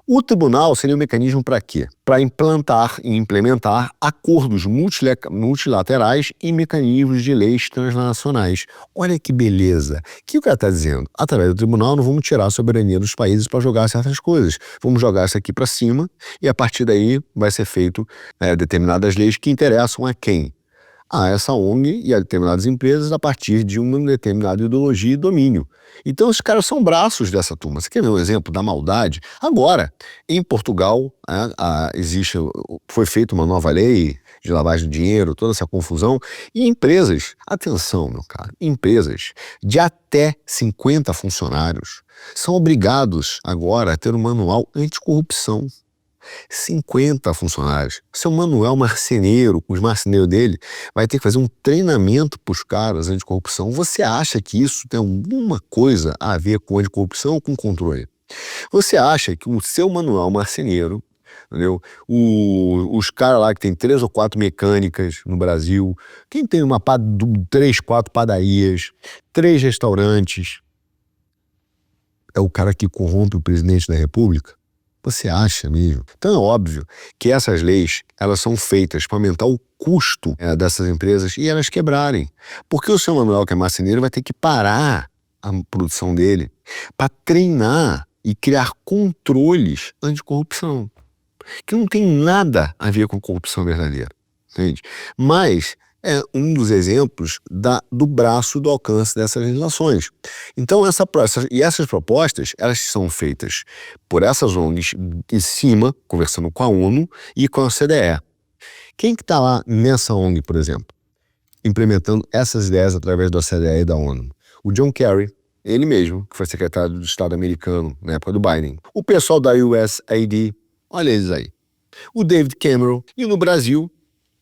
O tribunal seria um mecanismo para quê? Para implantar e implementar acordos multilaterais e mecanismos de leis transnacionais. Olha que beleza! O que o cara está dizendo? Através do tribunal não vamos tirar a soberania dos países para jogar certas coisas. Vamos jogar isso aqui para cima e a partir daí vai ser feito determinadas leis que interessam a quem? A essa ONG e a determinadas empresas a partir de uma determinada ideologia e domínio. Então, os caras são braços dessa turma. Você quer ver um exemplo da maldade? Agora, em Portugal, foi feita uma nova lei de lavagem de dinheiro, toda essa confusão, e empresas, atenção, meu caro, empresas de até 50 funcionários são obrigados agora a ter um manual anticorrupção. 50 funcionários. Seu Manuel marceneiro, com os marceneiros dele, vai ter que fazer um treinamento para os caras anticorrupção. Você acha que isso tem alguma coisa a ver com anticorrupção ou com controle? Você acha que o seu Manuel marceneiro, entendeu? Os caras lá que tem 3 ou 4 mecânicas no Brasil, quem tem 3, 4 padarias, 3 restaurantes, é o cara que corrompe o presidente da República? Você acha mesmo? Então é óbvio que essas leis, elas são feitas para aumentar o custo dessas empresas e elas quebrarem. Porque o seu Manuel, que é marceneiro, vai ter que parar a produção dele para treinar e criar controles anticorrupção, que não tem nada a ver com corrupção verdadeira, entende? Mas é um dos exemplos do braço do alcance dessas legislações. Então, essas propostas, elas são feitas por essas ONGs de cima, conversando com a ONU e com a OCDE. Quem que está lá nessa ONG, por exemplo, implementando essas ideias através da OCDE e da ONU? O John Kerry, ele mesmo, que foi secretário do Estado americano na época do Biden. O pessoal da USAID, olha eles aí. O David Cameron. E no Brasil,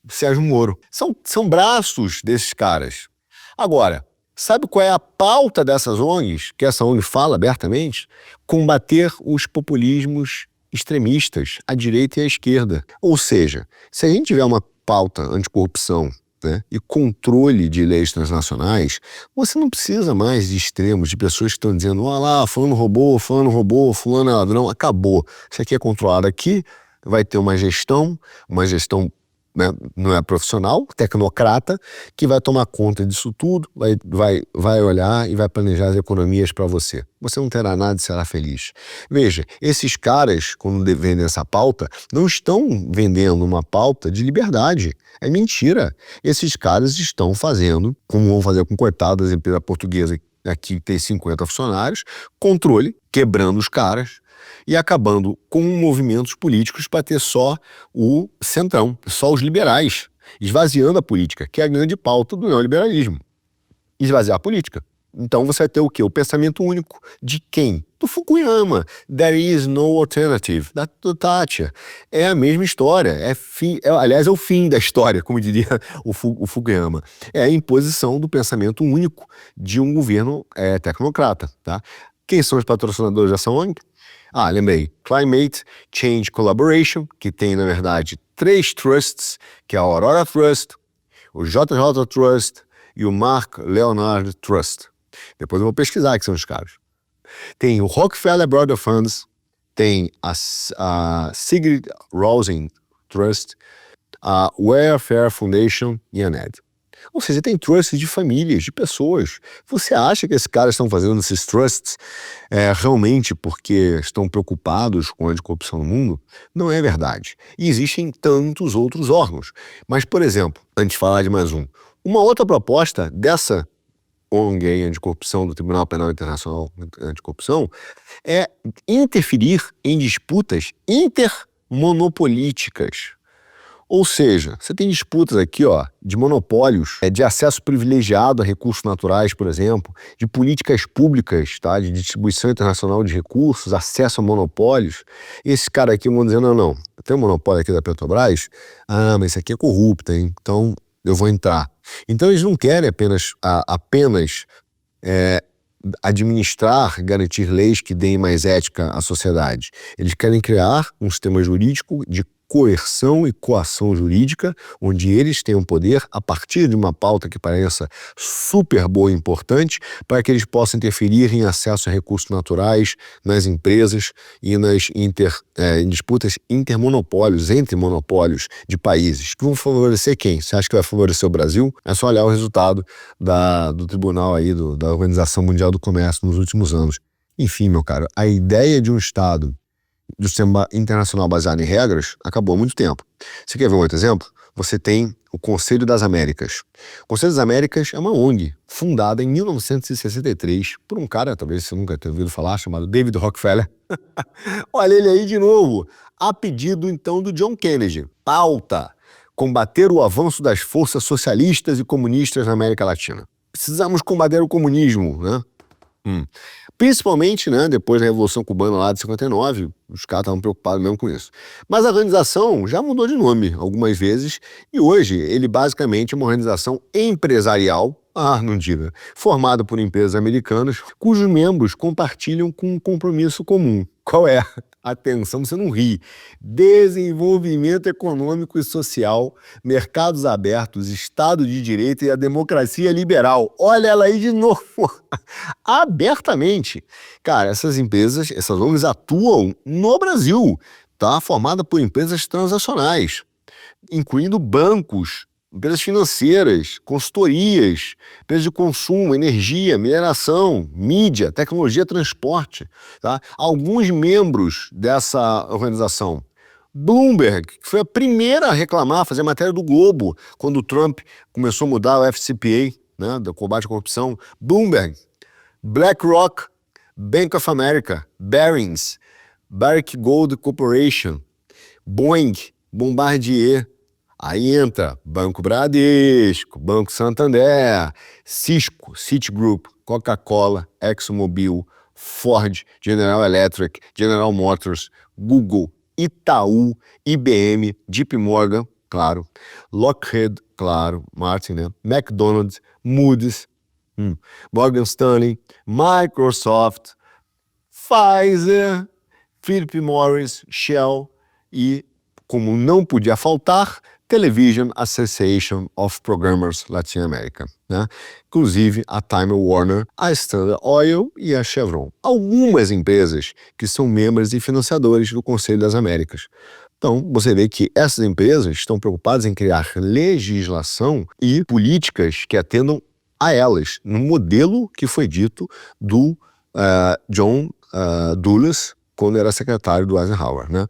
Sérgio Moro. São braços desses caras. Agora, sabe qual é a pauta dessas ONGs, que essa ONG fala abertamente? Combater os populismos extremistas, à direita e à esquerda. Ou seja, se a gente tiver uma pauta anticorrupção, né, e controle de leis transnacionais, você não precisa mais de extremos, de pessoas que estão dizendo, lá, fulano roubou, fulano é ladrão, acabou. Isso aqui é controlado aqui, vai ter uma gestão, né, não é profissional, tecnocrata, que vai tomar conta disso tudo, vai olhar e vai planejar as economias para você. Você não terá nada e será feliz. Veja, esses caras, quando vendem essa pauta, não estão vendendo uma pauta de liberdade. É mentira. Esses caras estão fazendo, como vão fazer com coitado das empresas portuguesas, aqui que tem 50 funcionários, controle, quebrando os caras, e acabando com movimentos políticos para ter só o centrão, só os liberais, esvaziando a política, que é a grande pauta do neoliberalismo. Esvaziar a política. Então você vai ter o quê? O pensamento único. De quem? Do Fukuyama. There is no alternative. Do Thatcher. É a mesma história. Aliás, é o fim da história, como diria o Fukuyama. É a imposição do pensamento único de um governo tecnocrata. Tá? Quem são os patrocinadores dessa ONG? Lembrei, Climate Change Collaboration, que tem, na verdade, 3 trusts, que é a Aurora Trust, o JJ Trust e o Mark Leonard Trust. Depois eu vou pesquisar que são os caras. Tem o Rockefeller Brothers Funds, tem a Sigrid Rosen Trust, a Welfare Foundation e a NED. Ou seja, tem trusts de famílias, de pessoas. Você acha que esses caras estão fazendo esses trusts realmente porque estão preocupados com a anticorrupção no mundo? Não é verdade. E existem tantos outros órgãos. Mas, por exemplo, antes de falar de mais uma outra proposta dessa ONG anticorrupção, do Tribunal Penal Internacional Anticorrupção, é interferir em disputas intermonopolíticas. Ou seja, você tem disputas aqui, ó, de monopólios, de acesso privilegiado a recursos naturais, por exemplo, de políticas públicas, tá, de distribuição internacional de recursos, acesso a monopólios. Esse cara aqui vão dizer, não, tem um monopólio aqui da Petrobras, mas isso aqui é corrupto, hein? Então eu vou entrar. Então eles não querem apenas administrar, garantir leis que deem mais ética à sociedade. Eles querem criar um sistema jurídico de coerção e coação jurídica, onde eles têm o poder, a partir de uma pauta que pareça super boa e importante, para que eles possam interferir em acesso a recursos naturais, nas empresas e em disputas intermonopólios, entre monopólios de países, que vão favorecer quem? Você acha que vai favorecer o Brasil? É só olhar o resultado do tribunal aí, da Organização Mundial do Comércio nos últimos anos. Enfim, meu caro, a ideia de um Estado do sistema internacional baseado em regras acabou há muito tempo. Você quer ver um outro exemplo? Você tem o Conselho das Américas. O Conselho das Américas é uma ONG fundada em 1963 por um cara, talvez você nunca tenha ouvido falar, chamado David Rockefeller. Olha ele aí de novo. A pedido então do John Kennedy. Pauta: combater o avanço das forças socialistas e comunistas na América Latina. Precisamos combater o comunismo, né? Principalmente, né, depois da Revolução Cubana lá de 59, os caras estavam preocupados mesmo com isso. Mas a organização já mudou de nome algumas vezes e hoje ele basicamente é uma organização empresarial, não diga, formada por empresas americanas cujos membros compartilham com um compromisso comum. Qual é? Atenção, você não ri. Desenvolvimento econômico e social, mercados abertos, Estado de Direito e a democracia liberal. Olha ela aí de novo. Abertamente. Cara, essas ONGs atuam no Brasil, tá? Formada por empresas transacionais, incluindo bancos, empresas financeiras, consultorias, empresas de consumo, energia, mineração, mídia, tecnologia, transporte. Tá? Alguns membros dessa organização. Bloomberg, que foi a primeira a reclamar, fazer matéria do Globo, quando o Trump começou a mudar o FCPA, né, do combate à corrupção. Bloomberg, BlackRock, Bank of America, Barings, Barrick Gold Corporation, Boeing, Bombardier. Aí entra Banco Bradesco, Banco Santander, Cisco, Citigroup, Coca-Cola, ExxonMobil, Ford, General Electric, General Motors, Google, Itaú, IBM, JP Morgan, claro, Lockheed, claro, Martin, né? McDonald's, Moody's, Morgan Stanley, Microsoft, Pfizer, Philip Morris, Shell e, como não podia faltar, Television Association of Programmers Latin America, né? Inclusive a Time Warner, a Standard Oil e a Chevron. Algumas empresas que são membros e financiadores do Conselho das Américas. Então, você vê que essas empresas estão preocupadas em criar legislação e políticas que atendam a elas, no modelo que foi dito do John Dulles, quando era secretário do Eisenhower, né?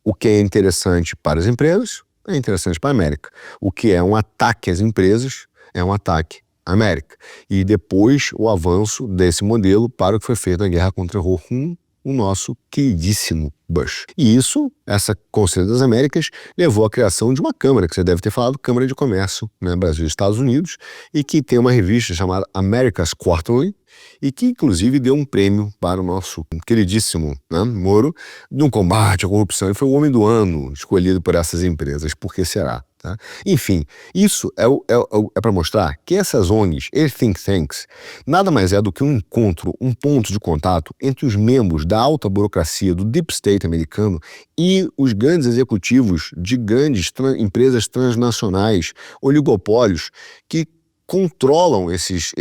O que é interessante para as empresas é interessante para a América. O que é um ataque às empresas é um ataque à América. E depois o avanço desse modelo para o que foi feito na guerra contra o terror com o nosso queridíssimo Bush. E isso, essa Conselho das Américas, levou à criação de uma Câmara, que você deve ter falado, Câmara de Comércio, né, Brasil e Estados Unidos, e que tem uma revista chamada America's Quarterly, e que inclusive deu um prêmio para o nosso queridíssimo, né, Moro, no combate à corrupção. Ele foi o homem do ano escolhido por essas empresas. Por que será? Tá? Enfim, isso é para mostrar que essas ONGs, esses think tanks, nada mais é do que um encontro, um ponto de contato entre os membros da alta burocracia do Deep State americano e os grandes executivos de grandes empresas transnacionais, oligopólios, que controlam essas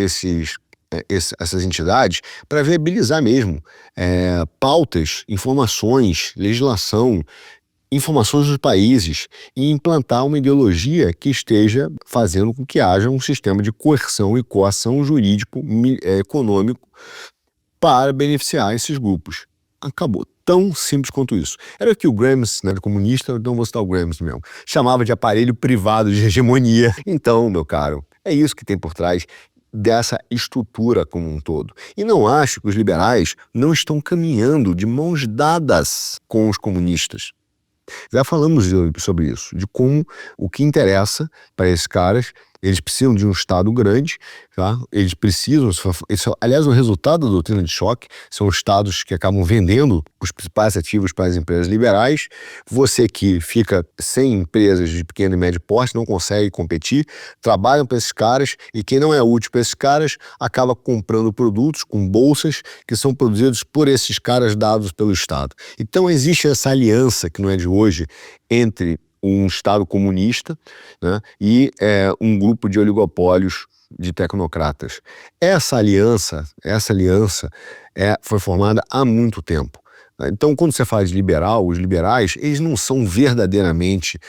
entidades para viabilizar mesmo pautas, informações, legislação, informações dos países e implantar uma ideologia que esteja fazendo com que haja um sistema de coerção e coação jurídico econômico para beneficiar esses grupos. Acabou. Tão simples quanto isso. Era o que o Gramsci, né, comunista, então vou citar o Gramsci mesmo, chamava de aparelho privado de hegemonia. Então, meu caro, é isso que tem por trás dessa estrutura como um todo. E não acho que os liberais não estão caminhando de mãos dadas com os comunistas. Já falamos sobre isso, de como o que interessa para esses caras, eles precisam de um Estado grande, tá? Eles precisam, aliás, o resultado da doutrina de choque são estados que acabam vendendo os principais ativos para as empresas liberais. Você que fica sem empresas de pequeno e médio porte, não consegue competir, trabalham para esses caras e quem não é útil para esses caras acaba comprando produtos com bolsas que são produzidos por esses caras dados pelo Estado. Então existe essa aliança, que não é de hoje, entre um Estado comunista, né, e um grupo de oligopólios de tecnocratas. Essa aliança foi formada há muito tempo. Então, quando você fala de liberal, os liberais, eles não são verdadeiramente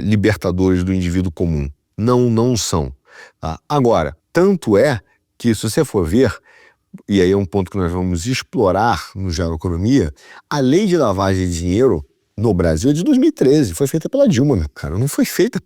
libertadores do indivíduo comum. Não são. Tá? Agora, tanto é que, se você for ver, e aí é um ponto que nós vamos explorar no Geroeconomia, a lei de lavagem de dinheiro no Brasil é de 2013, foi feita pela Dilma, meu cara, não foi feita,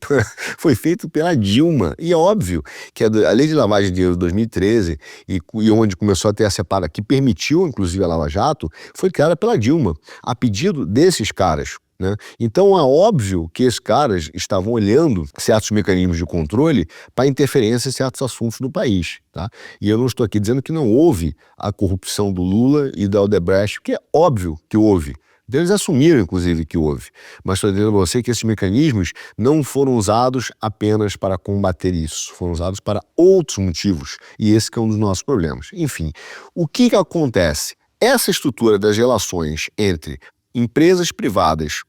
foi feito pela Dilma, e é óbvio que a lei de lavagem de dinheiro de 2013, e onde começou a ter a separa, que permitiu inclusive a Lava Jato, foi criada pela Dilma, a pedido desses caras, né? Então é óbvio que esses caras estavam olhando certos mecanismos de controle para interferência em certos assuntos do país, tá? E eu não estou aqui dizendo que não houve a corrupção do Lula e da Odebrecht, porque é óbvio que houve. Eles assumiram, inclusive, que houve. Mas estou dizendo a você que esses mecanismos não foram usados apenas para combater isso. Foram usados para outros motivos. E esse que é um dos nossos problemas. Enfim, o que acontece? Essa estrutura das relações entre empresas privadas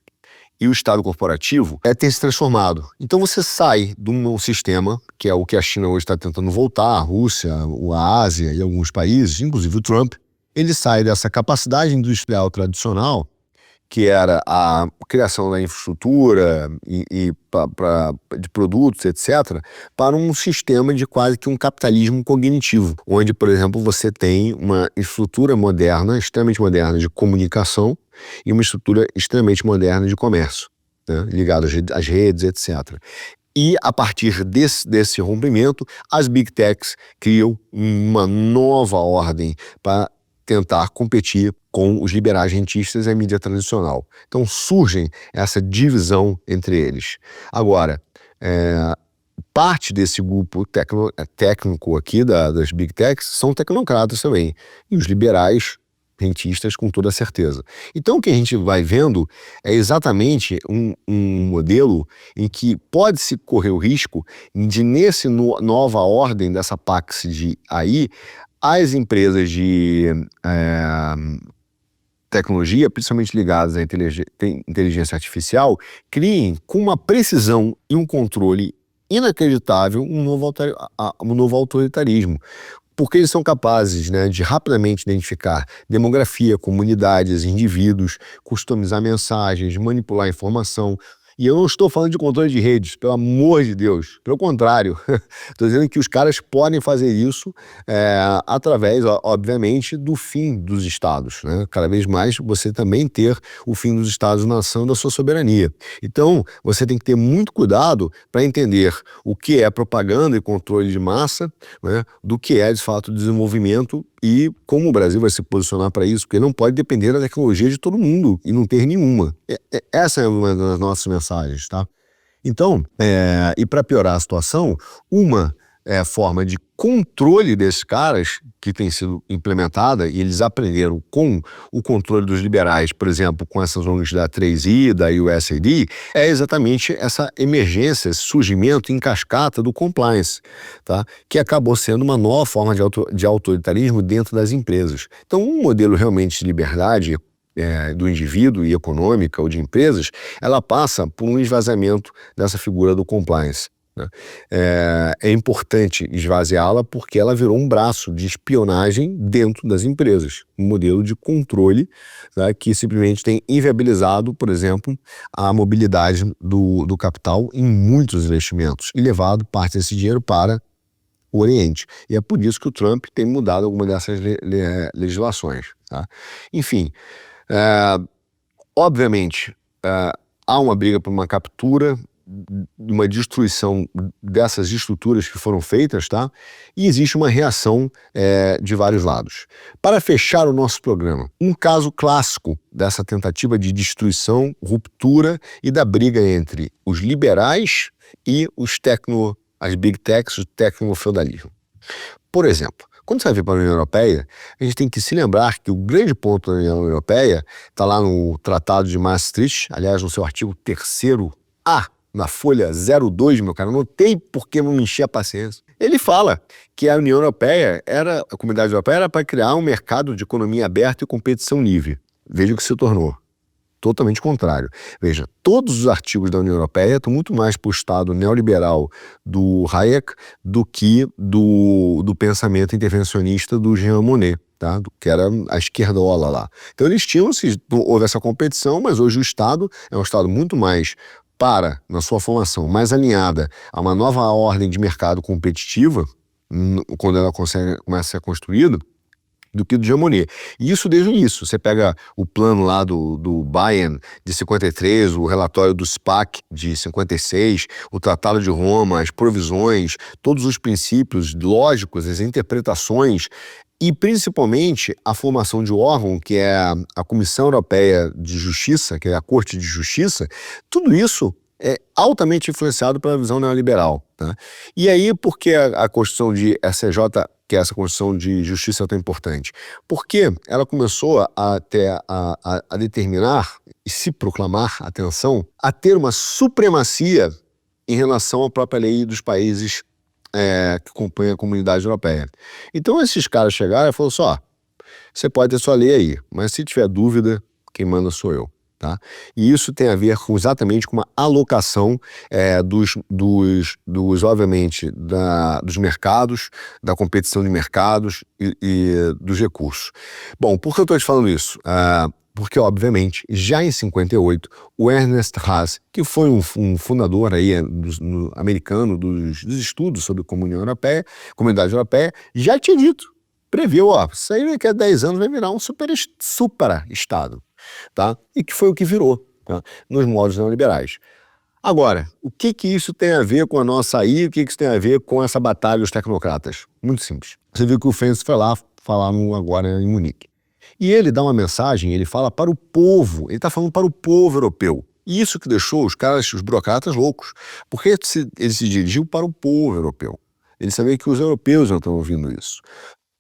e o Estado corporativo tem se transformado. Então você sai de um sistema, que é o que a China hoje está tentando voltar, a Rússia, a Ásia e alguns países, inclusive o Trump, ele sai dessa capacidade industrial tradicional, que era a criação da infraestrutura de produtos, etc., para um sistema de quase que um capitalismo cognitivo, onde, por exemplo, você tem uma estrutura moderna, extremamente moderna de comunicação e uma estrutura extremamente moderna de comércio, né, ligada às redes, etc. E, a partir desse rompimento, as Big Techs criam uma nova ordem para tentar competir com os liberais rentistas e a mídia tradicional. Então surge essa divisão entre eles. Agora, parte desse grupo técnico aqui das Big Techs são tecnocratas também, e os liberais rentistas com toda certeza. Então o que a gente vai vendo é exatamente um modelo em que pode-se correr o risco de, nessa nova ordem dessa Pax de AI, as empresas de tecnologia, principalmente ligadas à inteligência artificial, criem com uma precisão e um controle inacreditável um novo autoritarismo. Porque eles são capazes, né, de rapidamente identificar demografia, comunidades, indivíduos, customizar mensagens, manipular informação. E eu não estou falando de controle de redes, pelo amor de Deus. Pelo contrário, estou dizendo que os caras podem fazer isso através, obviamente, do fim dos estados, né? Cada vez mais você também ter o fim dos estados-nação da sua soberania. Então, você tem que ter muito cuidado para entender o que é propaganda e controle de massa, né, do que é, de fato, desenvolvimento e como o Brasil vai se posicionar para isso, porque não pode depender da tecnologia de todo mundo e não ter nenhuma. Essa é uma das nossas mensagens, tá? Então, e para piorar a situação, uma forma de controle desses caras que tem sido implementada, e eles aprenderam com o controle dos liberais, por exemplo, com essas ONGs da 3i, da USAID, é exatamente essa emergência, esse surgimento em cascata do compliance, tá? Que acabou sendo uma nova forma de autoritarismo dentro das empresas. Então, um modelo realmente de liberdade do indivíduo e econômica ou de empresas, ela passa por um esvaziamento dessa figura do compliance. É importante esvaziá-la porque ela virou um braço de espionagem dentro das empresas, um modelo de controle, tá, que simplesmente tem inviabilizado, por exemplo, a mobilidade do capital em muitos investimentos e levado parte desse dinheiro para o Oriente. E é por isso que o Trump tem mudado algumas dessas legislações. Tá? Enfim, obviamente, há uma briga por uma captura uma destruição dessas estruturas que foram feitas, tá? E existe uma reação de vários lados. Para fechar o nosso programa, um caso clássico dessa tentativa de destruição, ruptura e da briga entre os liberais e as big techs, o tecnofeudalismo. Por exemplo, quando você vai vir para a União Europeia, a gente tem que se lembrar que o grande ponto da União Europeia está lá no Tratado de Maastricht, aliás, no seu artigo 3º-A, na folha 02, meu cara, anotei porque não me enchi a paciência. Ele fala que a União Europeia a Comunidade Europeia era para criar um mercado de economia aberta e competição livre. Veja o que se tornou. Totalmente contrário. Veja, todos os artigos da União Europeia estão muito mais para o Estado neoliberal do Hayek do que do pensamento intervencionista do Jean Monnet, tá? Que era a esquerdola lá. Então eles houve essa competição, mas hoje o Estado é um Estado muito mais na sua formação, mais alinhada a uma nova ordem de mercado competitiva, quando ela começa a ser construída, do que do Jean Monnet. E isso desde o início. Você pega o plano lá do Bayern de 53, o relatório do SPAC de 56, o Tratado de Roma, as provisões, todos os princípios lógicos, as interpretações e principalmente a formação de órgão, que é a Comissão Europeia de Justiça, que é a Corte de Justiça, tudo isso é altamente influenciado pela visão neoliberal, tá? E aí, por que a Constituição de SJ, que é essa Constituição de Justiça, é tão importante? Porque ela começou a determinar e se proclamar, atenção, a ter uma supremacia em relação à própria lei dos países que compõem a Comunidade Europeia. Então esses caras chegaram e falaram assim, você pode ter sua lei aí, mas se tiver dúvida, quem manda sou eu. Tá? E isso tem a ver exatamente com uma alocação obviamente, dos mercados, da competição de mercados e dos recursos. Bom, por que eu estou te falando isso? Porque, obviamente, já em 58, o Ernest Haas, que foi um fundador aí, americano dos estudos sobre a Comunidade Europeia, já tinha dito, previu, isso aí daqui a 10 anos vai virar um super-estado. Tá? E que foi o que virou, tá? Nos modos neoliberais. Agora, o que isso tem a ver com a nossa o que isso tem a ver com essa batalha dos tecnocratas? Muito simples. Você viu que o Fence foi lá falar agora em Munique. E ele dá uma mensagem, ele fala para o povo, ele está falando para o povo europeu. E isso que deixou os burocratas loucos, porque ele se dirigiu para o povo europeu. Ele sabia que os europeus não estão ouvindo isso.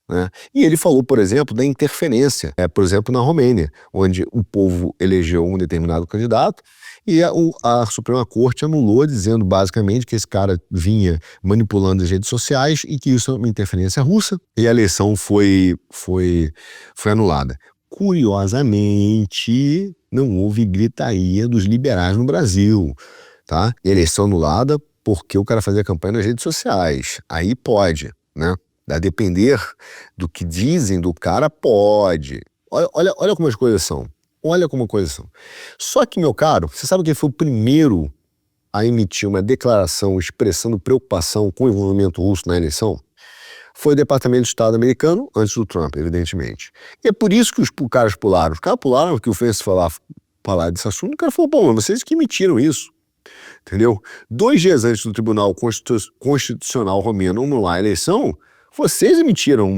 Né? E ele falou, por exemplo, da interferência, por exemplo, na Romênia, onde o povo elegeu um determinado candidato e a Suprema Corte anulou, dizendo basicamente que esse cara vinha manipulando as redes sociais e que isso é uma interferência russa, e a eleição foi anulada. Curiosamente, não houve gritaria dos liberais no Brasil, tá? Eleição anulada porque o cara fazia campanha nas redes sociais. Aí pode, né? A depender do que dizem do cara, pode. Olha como as coisas são. Olha como as coisas são. Só que, meu caro, você sabe que ele foi o primeiro a emitir uma declaração expressando preocupação com o envolvimento russo na eleição? Foi o Departamento de Estado americano, antes do Trump, evidentemente. E é por isso que os caras pularam. Os caras pularam que o Fence falar desse assunto. O cara falou, bom, vocês que emitiram isso. Entendeu? 2 dias antes do Tribunal Constitucional romeno anular a eleição, vocês emitiram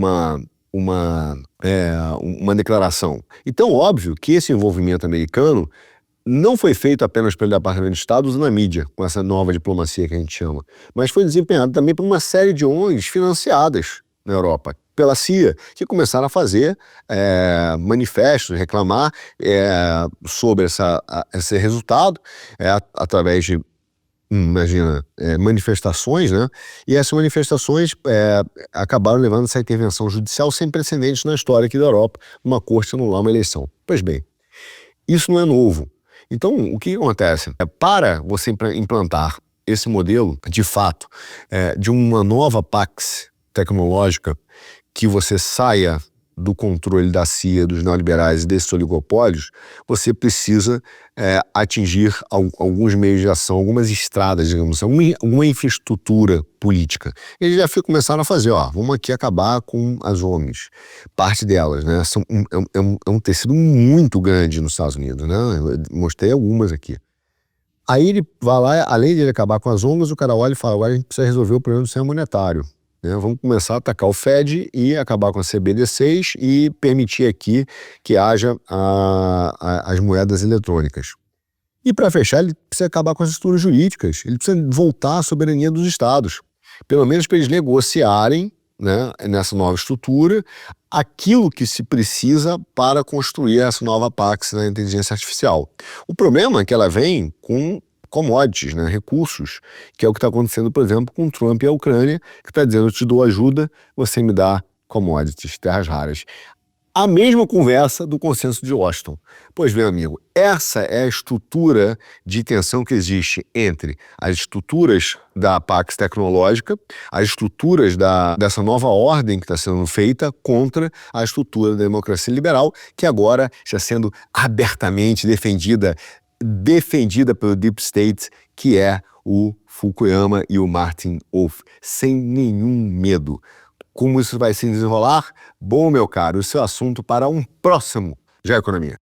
uma declaração. Então, óbvio que esse envolvimento americano não foi feito apenas pelo Departamento de Estado usando a mídia, com essa nova diplomacia que a gente chama, mas foi desempenhado também por uma série de ONGs financiadas na Europa, pela CIA, que começaram a fazer manifestos, reclamar sobre esse resultado, através de manifestações, né? E essas manifestações acabaram levando a essa intervenção judicial sem precedentes na história aqui da Europa, uma corte anular uma eleição. Pois bem, isso não é novo. Então, o que acontece? Para você implantar esse modelo, de fato, de uma nova Pax tecnológica, que você saia do controle da CIA, dos neoliberais e desses oligopólios, você precisa atingir alguns meios de ação, algumas estradas, digamos assim, alguma infraestrutura política. Eles já começaram a fazer, vamos aqui acabar com as ONGs. Parte delas, né, é um tecido muito grande nos Estados Unidos, né? Eu mostrei algumas aqui. Aí ele vai lá, além de ele acabar com as ONGs, o cara olha e fala, agora a gente precisa resolver o problema do sistema monetário, né? Vamos começar a atacar o Fed e acabar com a CBDCs e permitir aqui que haja as moedas eletrônicas. E para fechar, ele precisa acabar com as estruturas jurídicas, ele precisa voltar à soberania dos estados, pelo menos para eles negociarem, né, nessa nova estrutura, aquilo que se precisa para construir essa nova Pax da inteligência artificial. O problema é que ela vem com commodities, né, recursos, que é o que está acontecendo, por exemplo, com Trump e a Ucrânia, que está dizendo, eu te dou ajuda, você me dá commodities, terras raras. A mesma conversa do consenso de Washington. Pois bem, amigo, essa é a estrutura de tensão que existe entre as estruturas da Pax Tecnológica, as estruturas dessa nova ordem que está sendo feita contra a estrutura da democracia liberal, que agora está sendo abertamente defendida pelo Deep State, que é o Fukuyama e o Martin Wolf, sem nenhum medo. Como isso vai se desenrolar? Bom, meu caro, o seu assunto para um próximo Já Economia.